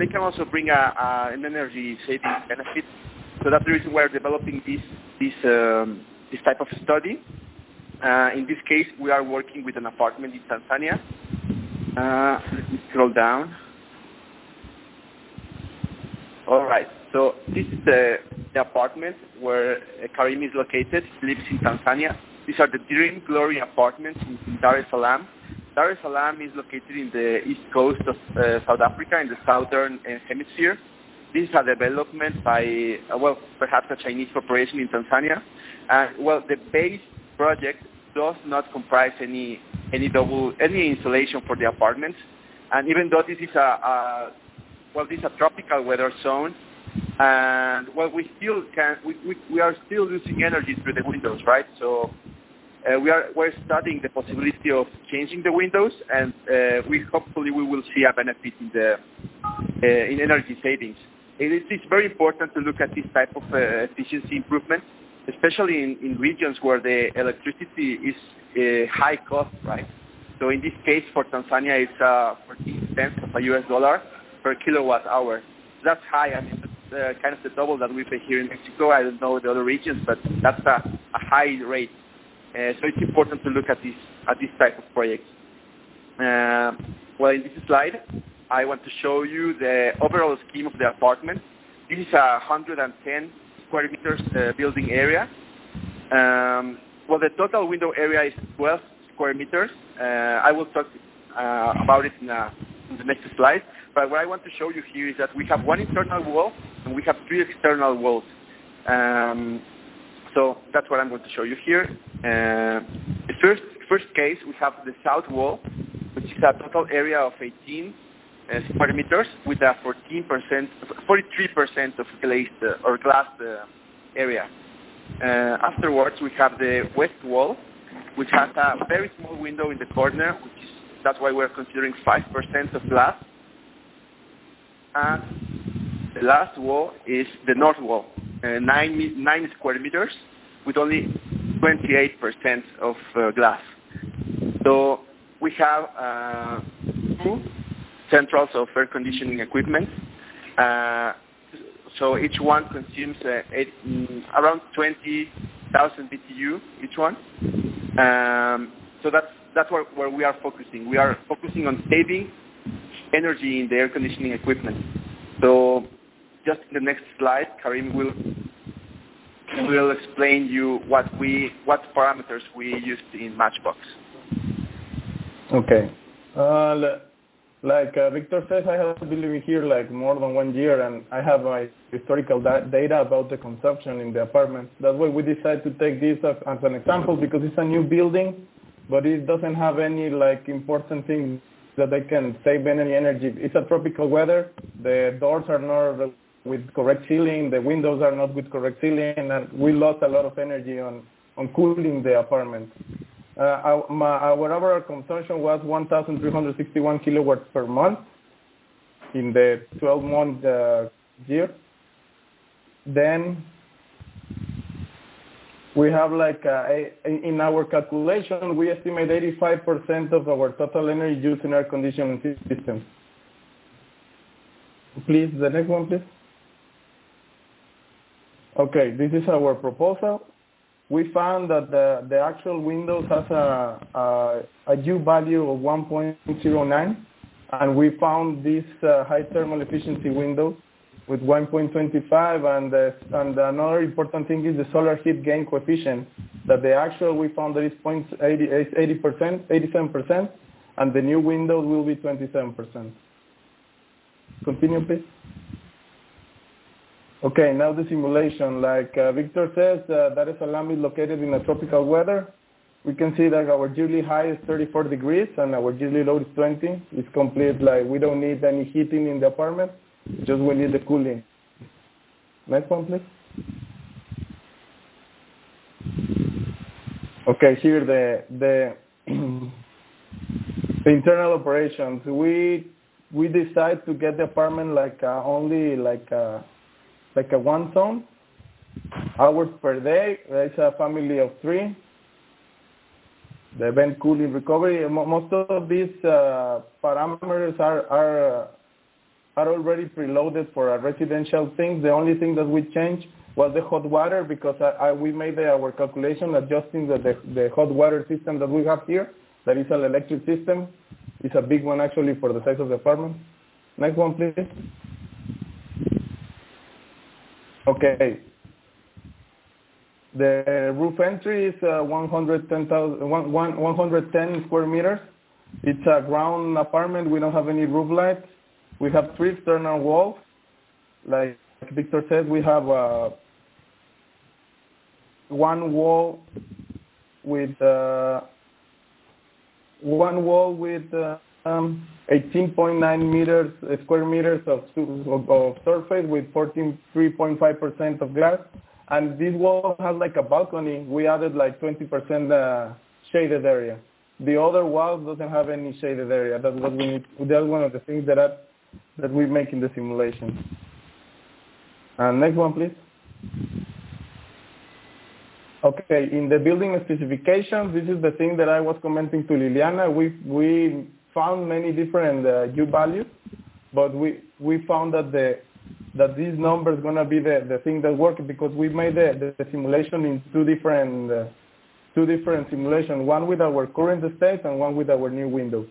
can also bring an energy saving benefit. So that's the reason we're developing this type of study. In this case, we are working with an apartment in Tanzania. Let me scroll down. All right. So this is the apartment where Karim is located. He lives in Tanzania. These are the Dream Glory apartments in Dar es Salaam. Dar es Salaam is located in the east coast of South Africa, in the southern hemisphere. This is a development by, perhaps a Chinese corporation in Tanzania. The base project does not comprise any insulation for the apartments. And even though this is this is a tropical weather zone, and we are still losing energy through the windows, right? So we're studying the possibility of changing the windows, and hopefully we will see a benefit in energy savings. It is very important to look at this type of efficiency improvement, especially in regions where the electricity is high cost, right? So in this case, for Tanzania, it's 14 cents of a US dollar per kilowatt hour. That's high. I mean, that's kind of the double that we pay here in Mexico. I don't know the other regions, but that's a high rate. So it's important to look at this type of project. In this slide, I want to show you the overall scheme of the apartment. This is a 110 square meters building area. The total window area is 12 square meters. I will talk about it in the next slide. But what I want to show you here is that we have one internal wall and we have 3 external walls. So that's what I'm going to show you here. The first case, we have the south wall, which is a total area of 18 square meters with a 43% of glazed or glass area. Afterwards, we have the west wall, which has a very small window in the corner, that's why we're considering 5% of glass. And the last wall is the north wall, 9 square meters with only 28% of glass. So we have 2 centrals of air conditioning equipment. So each one consumes around 20,000 BTU each one. So that's where we are focusing. We are focusing on saving energy in the air conditioning equipment. So just in the next slide, Karim will explain you what parameters we used in Matchbox. Okay. Like Victor says, I have been living here like more than 1 year, and I have my historical data about the consumption in the apartment. That's why we decided to take this as an example, because it's a new building, but it doesn't have any like important things that they can save any energy. It's a tropical weather. The doors are not with correct sealing. The windows are not with correct sealing, and we lost a lot of energy on cooling the apartment. Our overall consumption was 1,361 kilowatts per month in the 12-month year. Then we have like in our calculation, we estimate 85% of our total energy used in air conditioning systems. Please, the next one, please. Okay, this is our proposal. We found that the actual Windows has a U value of 1.09, and we found this high thermal efficiency Windows with 1.25, and another important thing is the solar heat gain coefficient, that the actual we found that is 87%, and the new Windows will be 27%. Continue, please. Okay, now the simulation. Like Victor says, Dar es Salaam is located in a tropical weather. We can see that our yearly high is 34 degrees and our yearly low is 20. It's complete, like we don't need any heating in the apartment, just we need the cooling. Next one, please. Okay, here the internal operations. We decide to get the apartment only a one zone, hours per day. There's a family of 3. The event cooling recovery. Most of these parameters are already preloaded for a residential thing. The only thing that we changed was the hot water, because we made our calculation adjusting the hot water system that we have here. That is an electric system. It's a big one actually for the size of the apartment. Next one, please. Okay. The roof entry is 110 square meters. It's a ground apartment. We don't have any roof lights. We have 3 external walls. Like Victor said, we have one wall with 18.9 square meters of surface with 3.5% of glass. And this wall has like a balcony. We added like 20% shaded area. The other wall doesn't have any shaded area. That's what we need. That's one of the things that we make in the simulation. Next one, please. Okay, in the building specifications, this is the thing that I was commenting to Liliana. We found many different U values, but we found that this number is going to be the thing that works, because we made the simulation in two different simulations, one with our current state and one with our new Windows.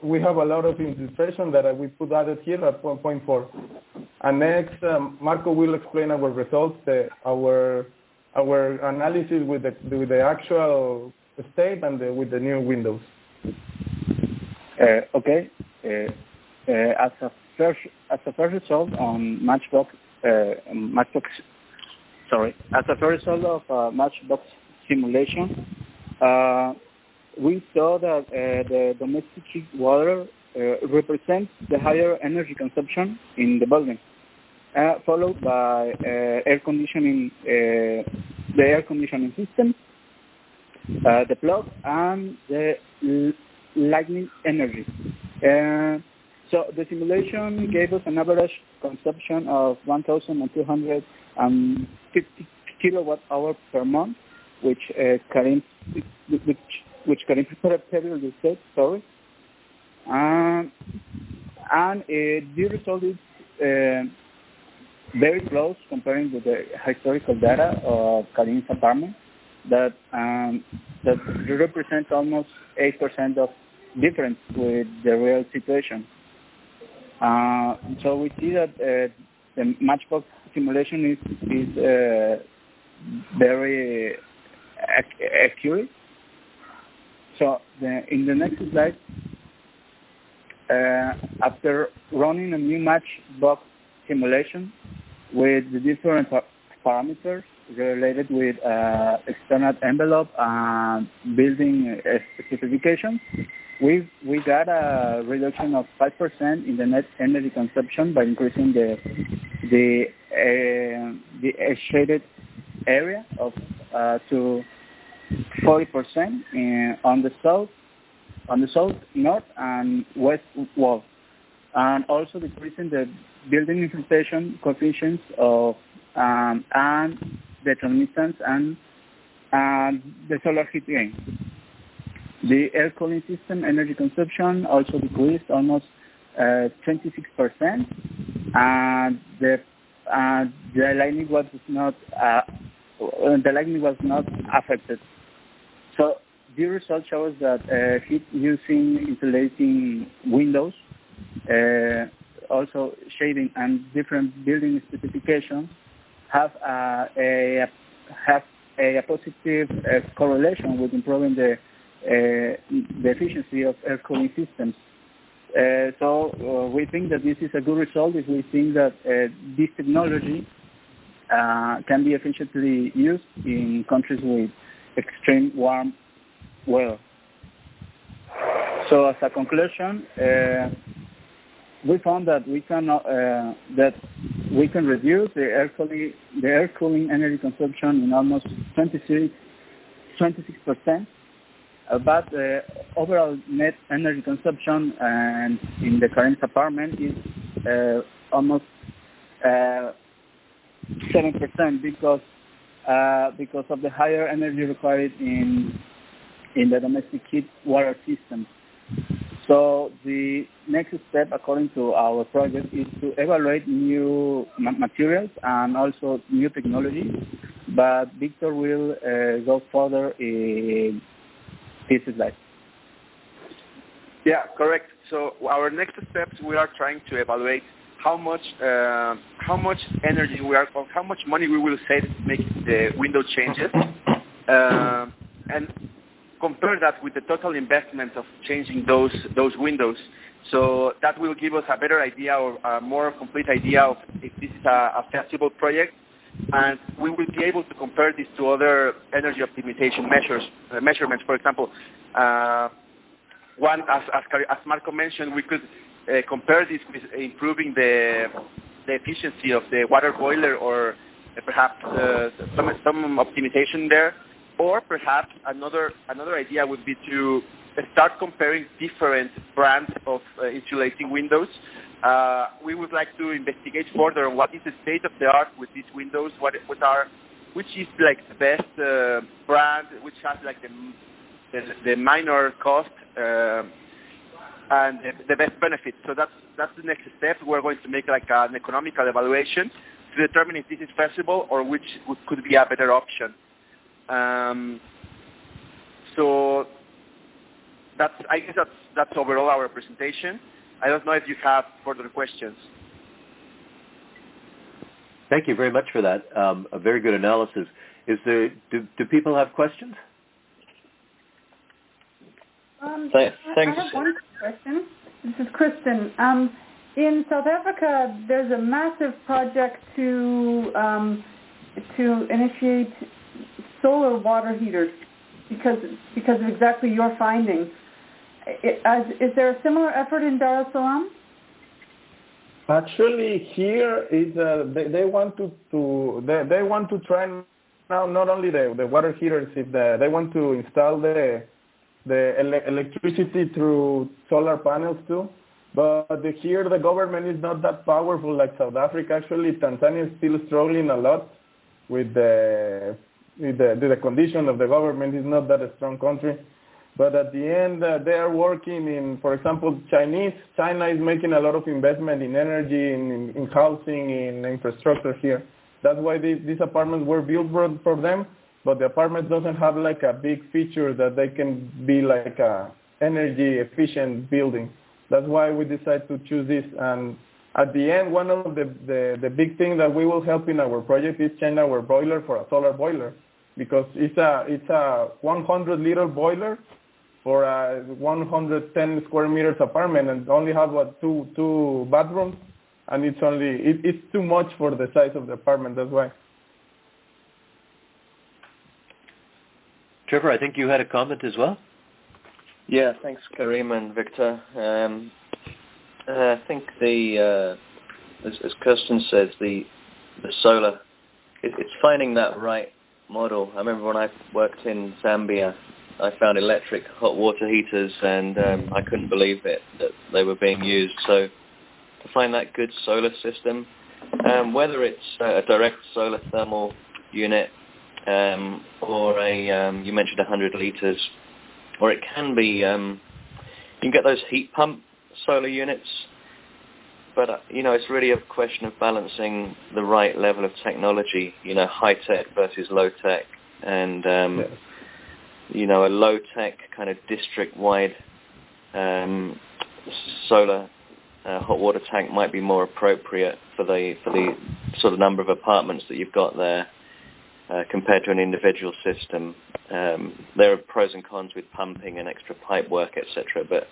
We have a lot of illustration that we put added here at 1.4. And next, Marco will explain our results, our analysis with the actual state and with the new Windows. Okay. As a first result on Matchbox, as a first result of Matchbox simulation, we saw that the domestic heat water represents the higher energy consumption in the building, followed by the air conditioning system, the plug, and the lighting energy. So the simulation gave us an average consumption of 1,250 kilowatt hours per month, which Karim previously said. Sorry. And the result is very close comparing with the historical data of Karim's apartment, that represents almost 8% of difference with the real situation. So we see that the Matchbox simulation is very accurate. So in the next slide, after running a new Matchbox simulation with the different parameters related with external envelope and building specifications, we got a reduction of 5% in the net energy consumption by increasing the shaded area of to 40% on the south, north, and west wall, and also decreasing the building infiltration coefficients of and the transmittance and the solar heat gain. The air cooling system energy consumption also decreased almost 26%, and the lightning was not affected. So the result shows that heat using insulating windows, also shading and different building specifications have a positive correlation with improving the efficiency of air cooling systems. So we think that this is a good result if we think that this technology can be efficiently used in countries with extreme warm weather. So as a conclusion, we found that we can reduce the air cooling energy consumption in almost 26%, but the overall net energy consumption and in the current apartment is almost 7% because of the higher energy required in the domestic heat water system. So the next step, according to our project, is to evaluate new materials and also new technologies. But Victor will go further in his slide. Yeah, correct. So our next steps, we are trying to evaluate how much energy or how much money we will save making the window changes, and compare that with the total investment of changing those windows. So that will give us a better idea or a more complete idea of if this is a feasible project, and we will be able to compare this to other energy optimization measurements. For example, one, as Marco mentioned, we could compare this with improving the efficiency of the water boiler, or perhaps some optimization there. Or perhaps another idea would be to start comparing different brands of insulating windows. We would like to investigate further on what is the state of the art with these windows, which is like the best brand, which has like the minor cost and the best benefit. So that's the next step. We're going to make like an economical evaluation to determine if this is feasible or which could be a better option. So I guess that's overall our presentation. I don't know if you have further questions. Thank you very much for that. A very good analysis. Do people have questions? Thanks. I have one question. This is Kristen. In South Africa, there's a massive project to initiate solar water heaters because of exactly your findings. Is there a similar effort in Dar es Salaam? Actually, here is they want to try now not only the water heaters, they want to install the electricity through solar panels too. But here the government is not that powerful like South Africa. Actually, Tanzania is still struggling a lot with the condition of the government. Is not that a strong country. But at the end, they are working in, for example, China is making a lot of investment in energy, in housing, in infrastructure here. That's why these apartments were built for them, but the apartment doesn't have like a big feature that they can be like a energy efficient building. That's why we decided to choose this. And at the end, one of the big things that we will help in our project is change our boiler for a solar boiler, because it's a 100-liter boiler for a 110 square meters apartment, and only have two bathrooms, and it's too much for the size of the apartment. That's why. Trevor, I think you had a comment as well. Yeah, thanks, Karim and Victor. I think as Kirsten says, the solar, it's finding that right model. I remember when I worked in Zambia, I found electric hot water heaters, and I couldn't believe it that they were being used. So to find that good solar system, whether it's a direct solar thermal unit or you mentioned 100 liters, or it can be. You can get those heat pump solar units, but it's really a question of balancing the right level of technology. High tech versus low tech, and a low tech kind of district wide solar hot water tank might be more appropriate for the sort of number of apartments that you've got there compared to an individual system. There are pros and cons with pumping and extra pipe work, etc. But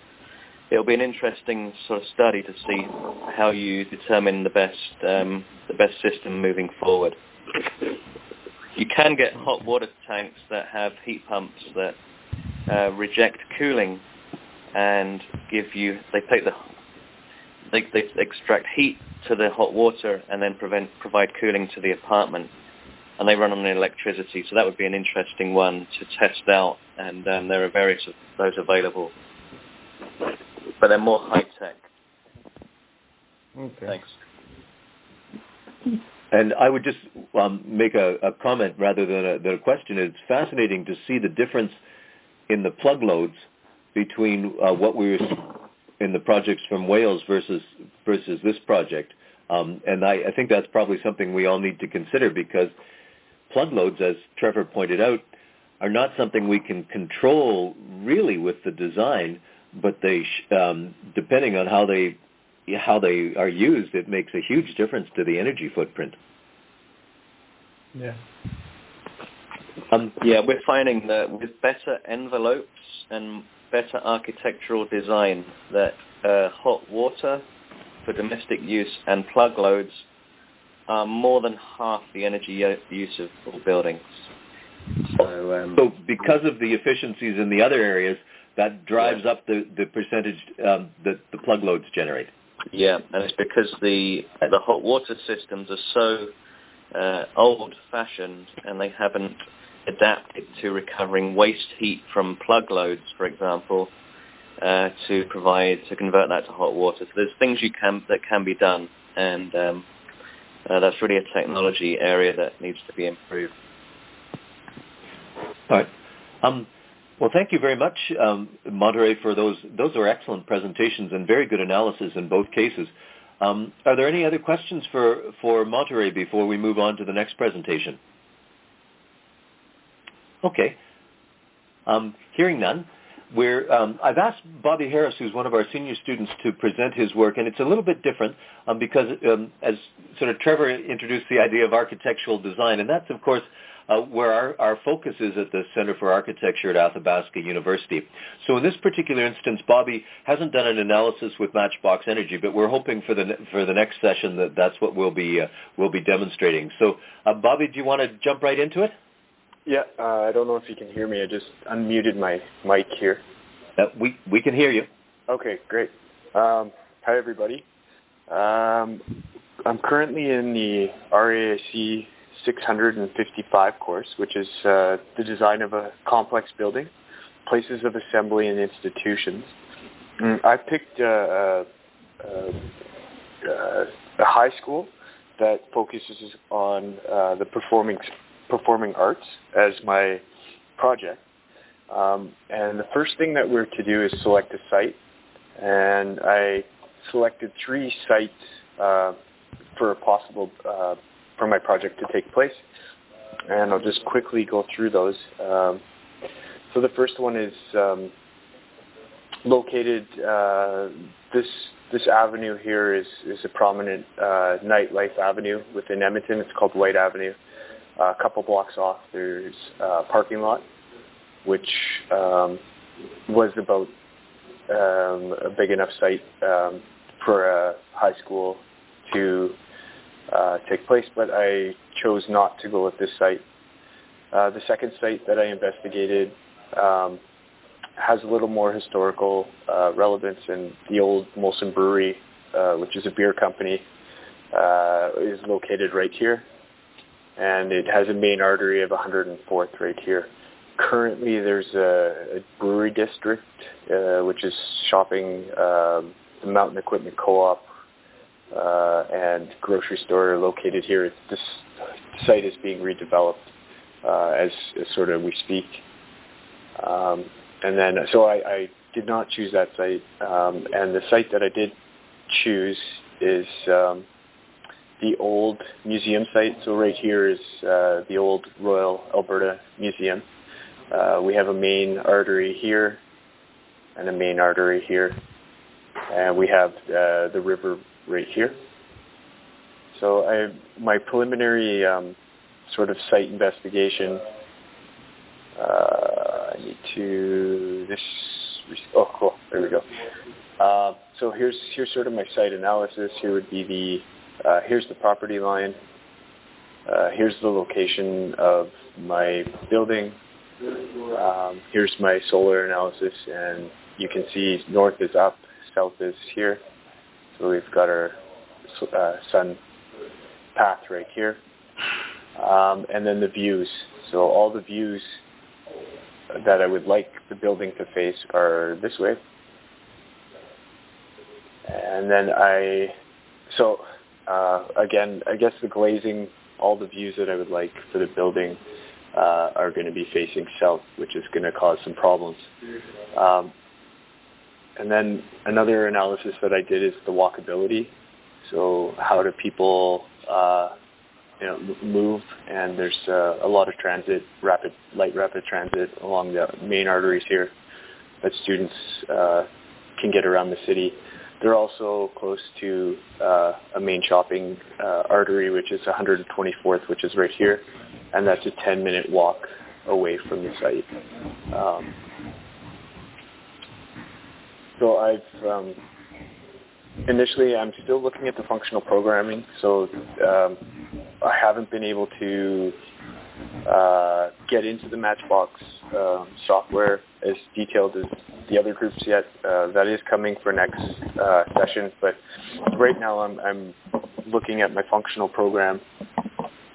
it'll be an interesting sort of study to see how you determine the best system moving forward. You can get hot water tanks that have heat pumps that reject cooling and give you. They extract heat to the hot water and then provide cooling to the apartment, and they run on electricity. So that would be an interesting one to test out, and there are various of those available, but they're more high tech. Okay. Thanks. And I would just make a comment rather than a question. It's fascinating to see the difference in the plug loads between what we were in the projects from Wales versus this project. And I think that's probably something we all need to consider, because plug loads, as Trevor pointed out, are not something we can control really with the design, but they, depending on how they are used, it makes a huge difference to the energy footprint. Yeah. We're finding that with better envelopes and better architectural design, that hot water for domestic use and plug loads are more than half the energy use of all buildings. So because of the efficiencies in the other areas, that drives up the percentage that the plug loads generate. Yeah, and it's because the hot water systems are so old-fashioned, and they haven't adapted to recovering waste heat from plug loads, for example, to convert that to hot water. So there's things that can be done, and that's really a technology area that needs to be improved. All right. Well, thank you very much, Monterey, for those. Those are excellent presentations and very good analysis in both cases. Are there any other questions for Monterey before we move on to the next presentation? Okay. Hearing none, I've asked Bobby Harris, who's one of our senior students, to present his work, and it's a little bit different because, as sort of Trevor introduced the idea of architectural design, and that's, of course, where our focus is at the Center for Architecture at Athabasca University. So in this particular instance, Bobby hasn't done an analysis with Matchbox Energy, but we're hoping for the next session that's what we'll be demonstrating. So, Bobby, do you want to jump right into it? Yeah, I don't know if you can hear me. I just unmuted my mic here. We can hear you. Okay, great. Hi, everybody. I'm currently in the RAIC 655 course, which is the design of a complex building, places of assembly and institutions. I picked a high school that focuses on the performing arts as my project. And the first thing that we're to do is select a site, and I selected 3 sites for a possible for my project to take place, and I'll just quickly go through those. So the first one is located. This avenue here is a prominent nightlife avenue within Edmonton. It's called White Avenue. A couple blocks off, there's a parking lot, which was about a big enough site for a high school to take place, but I chose not to go with this site. The second site that I investigated has a little more historical relevance, and the old Molson Brewery, which is a beer company, is located right here, and it has a main artery of 104th right here. Currently, there's a brewery district, which is shopping, the Mountain Equipment Co-op, and grocery store located here. This site is being redeveloped as sort of we speak. And then, so I did not choose that site, and the site that I did choose is the old museum site. So right here is the old Royal Alberta Museum. We have a main artery here and a main artery here, and we have the river right here. So my preliminary sort of site investigation, I need to, oh cool, there we go. So here's sort of my site analysis. Here would be here's the property line. Here's the location of my building. Here's my solar analysis, and you can see north is up, south is here. So we've got our sun path right here. And then the views. So all the views that I would like the building to face are this way. And then again, I guess the glazing, all the views that I would like for the building are going to be facing south, which is going to cause some problems. And then another analysis that I did is the walkability. So how do people move? And there's a lot of transit, light rapid transit along the main arteries here that students can get around the city. They're also close to a main shopping artery, which is 124th, which is right here, and that's a 10-minute walk away from the site. So initially, I'm still looking at the functional programming, so I haven't been able to get into the Matchbox software as detailed as the other groups yet. That is coming for next session, but right now I'm looking at my functional program.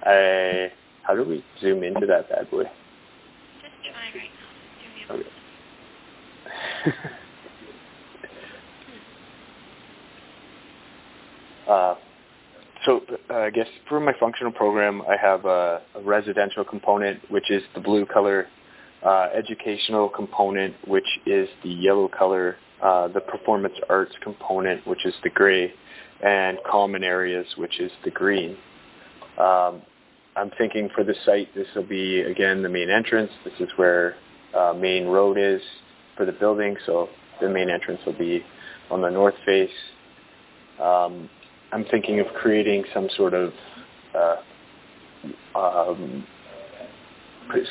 How do we zoom into that bad boy? Just trying right now. Okay. So I guess for my functional program, I have a residential component, which is the blue color, educational component, which is the yellow color, the performance arts component, which is the gray, and common areas, which is the green. I'm thinking for the site, this will be, again, the main entrance. This is where main road is for the building, so the main entrance will be on the north face. I'm thinking of creating some sort of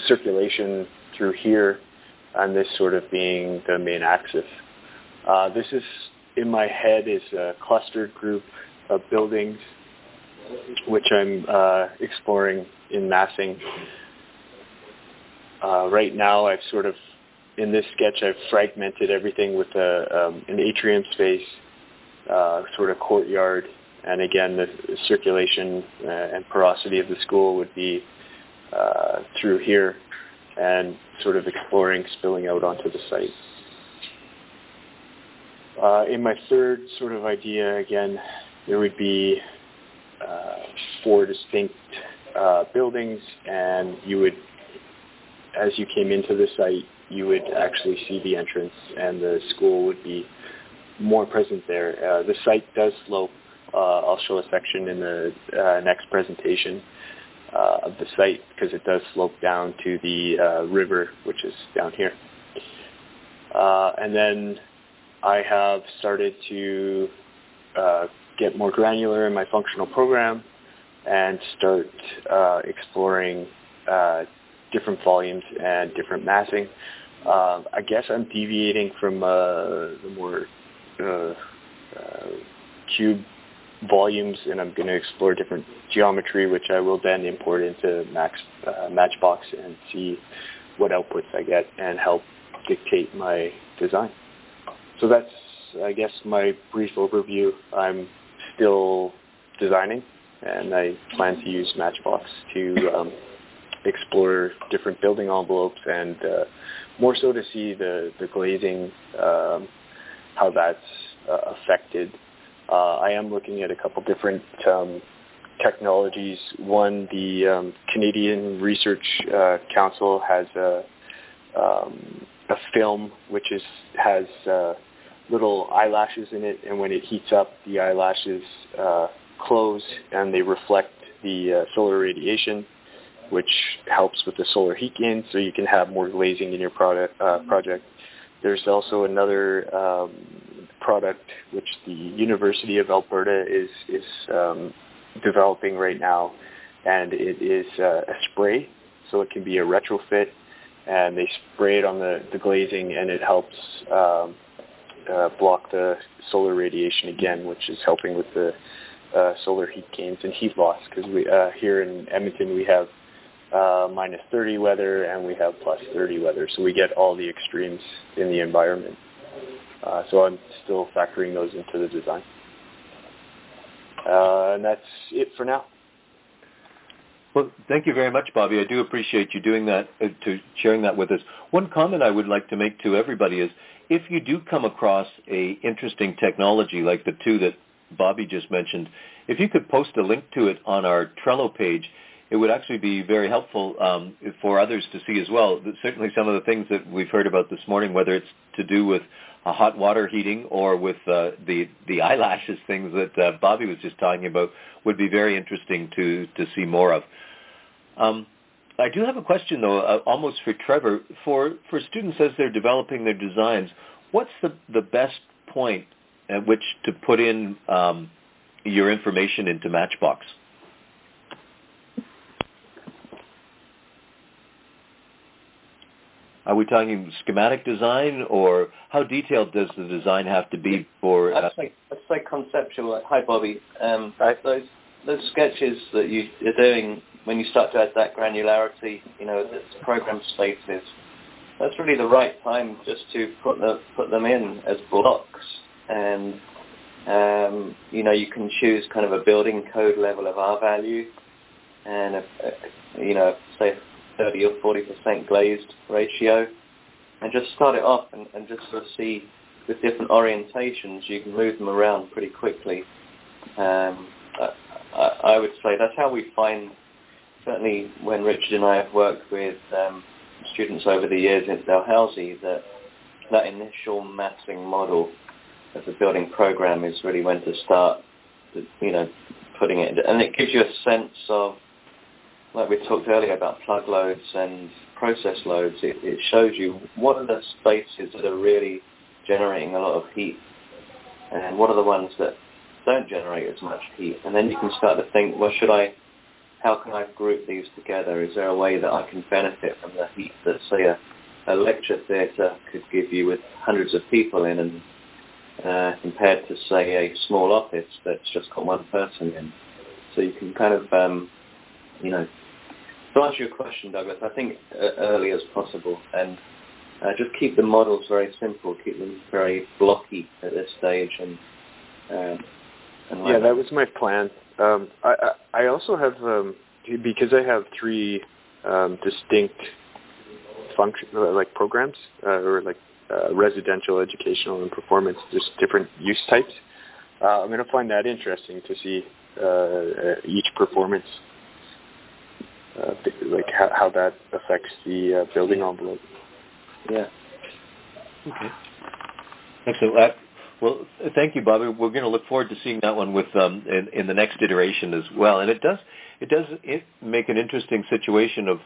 circulation through here, and this sort of being the main axis. This is, in my head, is a clustered group of buildings, which I'm exploring in massing. Right now, I've sort of, in this sketch, I've fragmented everything with an atrium space, sort of courtyard, and again, the circulation and porosity of the school would be through here, and sort of exploring spilling out onto the site. In my third sort of idea, again, there would be 4 distinct buildings, and you would, as you came into the site, you would actually see the entrance, and the school would be more present there. The site does slope. I'll show a section in the next presentation of the site, because it does slope down to the river, which is down here. And then I have started to get more granular in my functional program and start exploring different volumes and different massing. I guess I'm deviating from the more cube volumes, and I'm going to explore different geometry, which I will then import into Matchbox and see what outputs I get and help dictate my design. So that's, I guess, my brief overview. I'm still designing, and I plan to use Matchbox to explore different building envelopes and more so to see the glazing, how that's affected. I am looking at a couple different technologies. One, the Canadian Research Council has a film which has little eyelashes in it, and when it heats up, the eyelashes close and they reflect the solar radiation, which helps with the solar heat gain, so you can have more glazing in your project. There's also another product which the University of Alberta is developing right now, and it is a spray, so it can be a retrofit, and they spray it on the glazing, and it helps block the solar radiation again, which is helping with the solar heat gains and heat loss, because we here in Edmonton we have minus 30 weather and we have plus 30 weather, so we get all the extremes in the environment. So I'm still factoring those into the design. And that's it for now. Well, thank you very much, Bobby. I do appreciate you doing that, to sharing that with us. One comment I would like to make to everybody is, if you do come across a interesting technology like the two that Bobby just mentioned, if you could post a link to it on our Trello page, it would actually be very helpful for others to see as well. Certainly some of the things that we've heard about this morning, whether it's to do with hot water heating or with the eyelashes things that Bobby was just talking about, would be very interesting to see more of. I do have a question, though, almost for Trevor. For students as they're developing their designs, what's the best point at which to put in your information into Matchbox? Are we talking schematic design, or how detailed does the design have to be for? I'd say conceptual. Hi, Bobby. Those sketches that you're doing, when you start to add that granularity, that's program spaces, that's really the right time just to put them in as blocks, and you can choose kind of a building code level of R value, and say 30 or 40% glazed ratio, and just start it off and just sort of see with different orientations, you can move them around pretty quickly. I would say that's how we find, certainly when Richard and I have worked with students over the years in Dalhousie, that initial massing model of the building program is really when to start, putting it, and it gives you a sense of, like we talked earlier about plug loads and process loads, it shows you what are the spaces that are really generating a lot of heat and what are the ones that don't generate as much heat. And then you can start to think, well, how can I group these together? Is there a way that I can benefit from the heat that, say, a lecture theatre could give you with hundreds of people in, and compared to, say, a small office that's just got one person in. So you can kind of, to answer your question, Douglas, I think early as possible, and just keep the models very simple, keep them very blocky at this stage, and that was my plan. I also have, because I have three distinct programs, or residential, educational, and performance, just different use types. I'm going to find that interesting to see each performance, how that affects the building envelope. Yeah. Okay. Excellent. Well, thank you, Bobby. We're going to look forward to seeing that one with in the next iteration as well. And it does make an interesting situation of,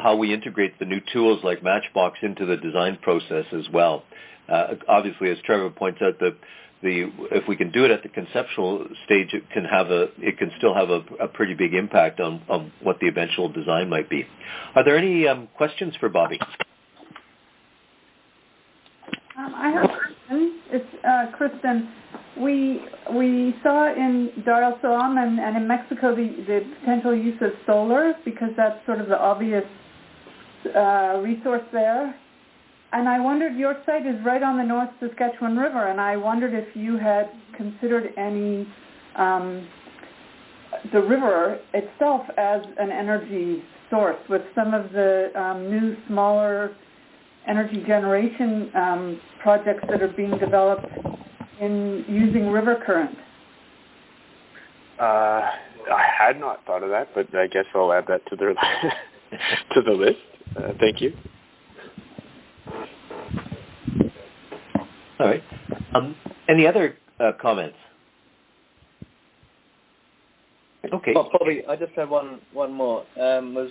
how we integrate the new tools like Matchbox into the design process as well. Obviously, as Trevor points out, if we can do it at the conceptual stage, it can still have a pretty big impact on what the eventual design might be. Are there any questions for Bobby? I have a question. It's Kristen. We saw in Dar es Salaam and in Mexico the potential use of solar, because that's sort of the obvious resource there. And I wondered, your site is right on the North Saskatchewan River, and I wondered if you had considered any the river itself as an energy source, with some of the new smaller energy generation projects that are being developed in using river current. I had not thought of that, but I guess I'll add that to the to the list. Thank you. All right. Any other comments? Okay. Well, Bobby, I just had one more. You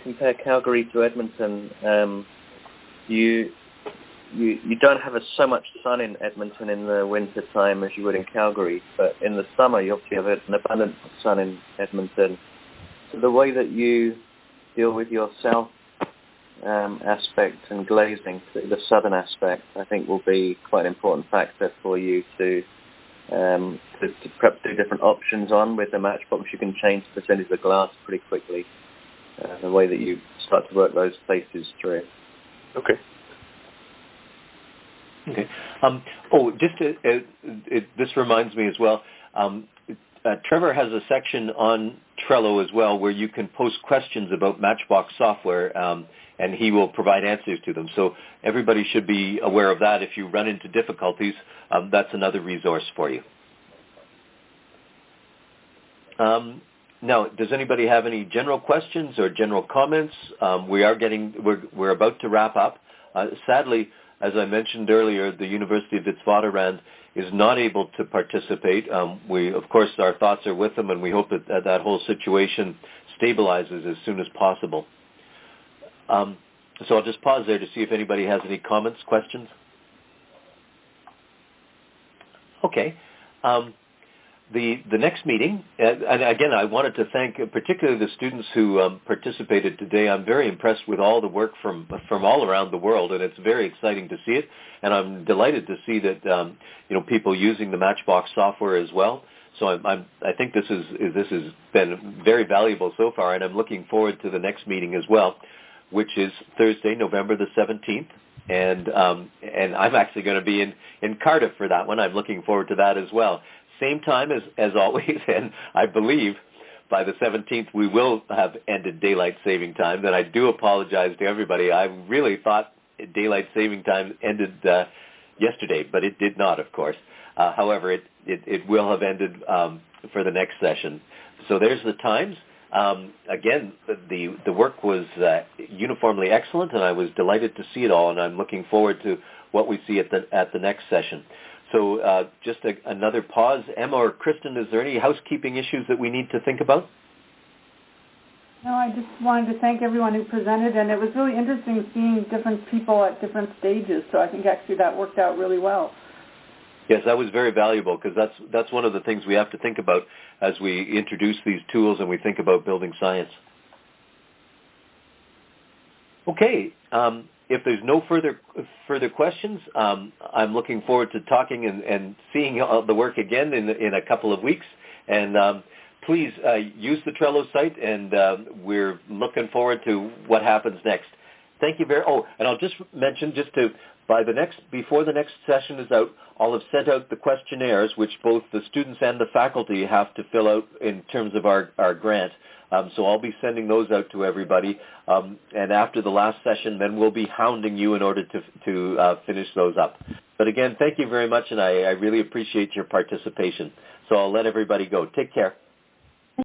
compare Calgary to Edmonton. You don't have so much sun in Edmonton in the winter time as you would in Calgary, but in the summer you obviously have an abundance of sun in Edmonton. So the way that you deal with your south aspect and glazing, the southern aspect, I think will be quite an important factor for you to perhaps do different options on with the Matchbox. You can change the percentage of glass pretty quickly. The way that you start to work those places through. Okay. Okay. This reminds me as well. Trevor has a section on Trello as well where you can post questions about Matchbox software, and he will provide answers to them. So everybody should be aware of that. If you run into difficulties, that's another resource for you. Now, does anybody have any general questions or general comments? We're about to wrap up. Sadly, as I mentioned earlier, the University of Witwatersrand is not able to participate. Of course, our thoughts are with them, and we hope that whole situation stabilizes as soon as possible. So I'll just pause there to see if anybody has any comments, questions. Okay. The next meeting, and again, I wanted to thank particularly the students who participated today. I'm very impressed with all the work from all around the world, and it's very exciting to see it. And I'm delighted to see that people using the Matchbox software as well. So I think this has been very valuable so far, and I'm looking forward to the next meeting as well, which is Thursday, November the 17th. And I'm actually going to be in Cardiff for that one. I'm looking forward to that as well. Same time as always, and I believe by the 17th we will have ended daylight saving time. Then I do apologize to everybody. I really thought daylight saving time ended yesterday, but it did not, of course. However, it will have ended for the next session. So there's the times. Again, the work was uniformly excellent, and I was delighted to see it all, and I'm looking forward to what we see at the next session. So just another pause. Emma or Kristen, is there any housekeeping issues that we need to think about? No, I just wanted to thank everyone who presented, and it was really interesting seeing different people at different stages, so I think actually that worked out really well. Yes, that was very valuable because that's one of the things we have to think about as we introduce these tools and we think about building science. Okay. If there's no further questions, I'm looking forward to talking and seeing the work again in a couple of weeks. And please use the Trello site, and we're looking forward to what happens next. Thank you very. Oh, and I'll just mention before the next session is out, I'll have sent out the questionnaires which both the students and the faculty have to fill out in terms of our grant. So I'll be sending those out to everybody. And after the last session, then we'll be hounding you in order to finish those up. But again, thank you very much, and I really appreciate your participation. So I'll let everybody go. Take care.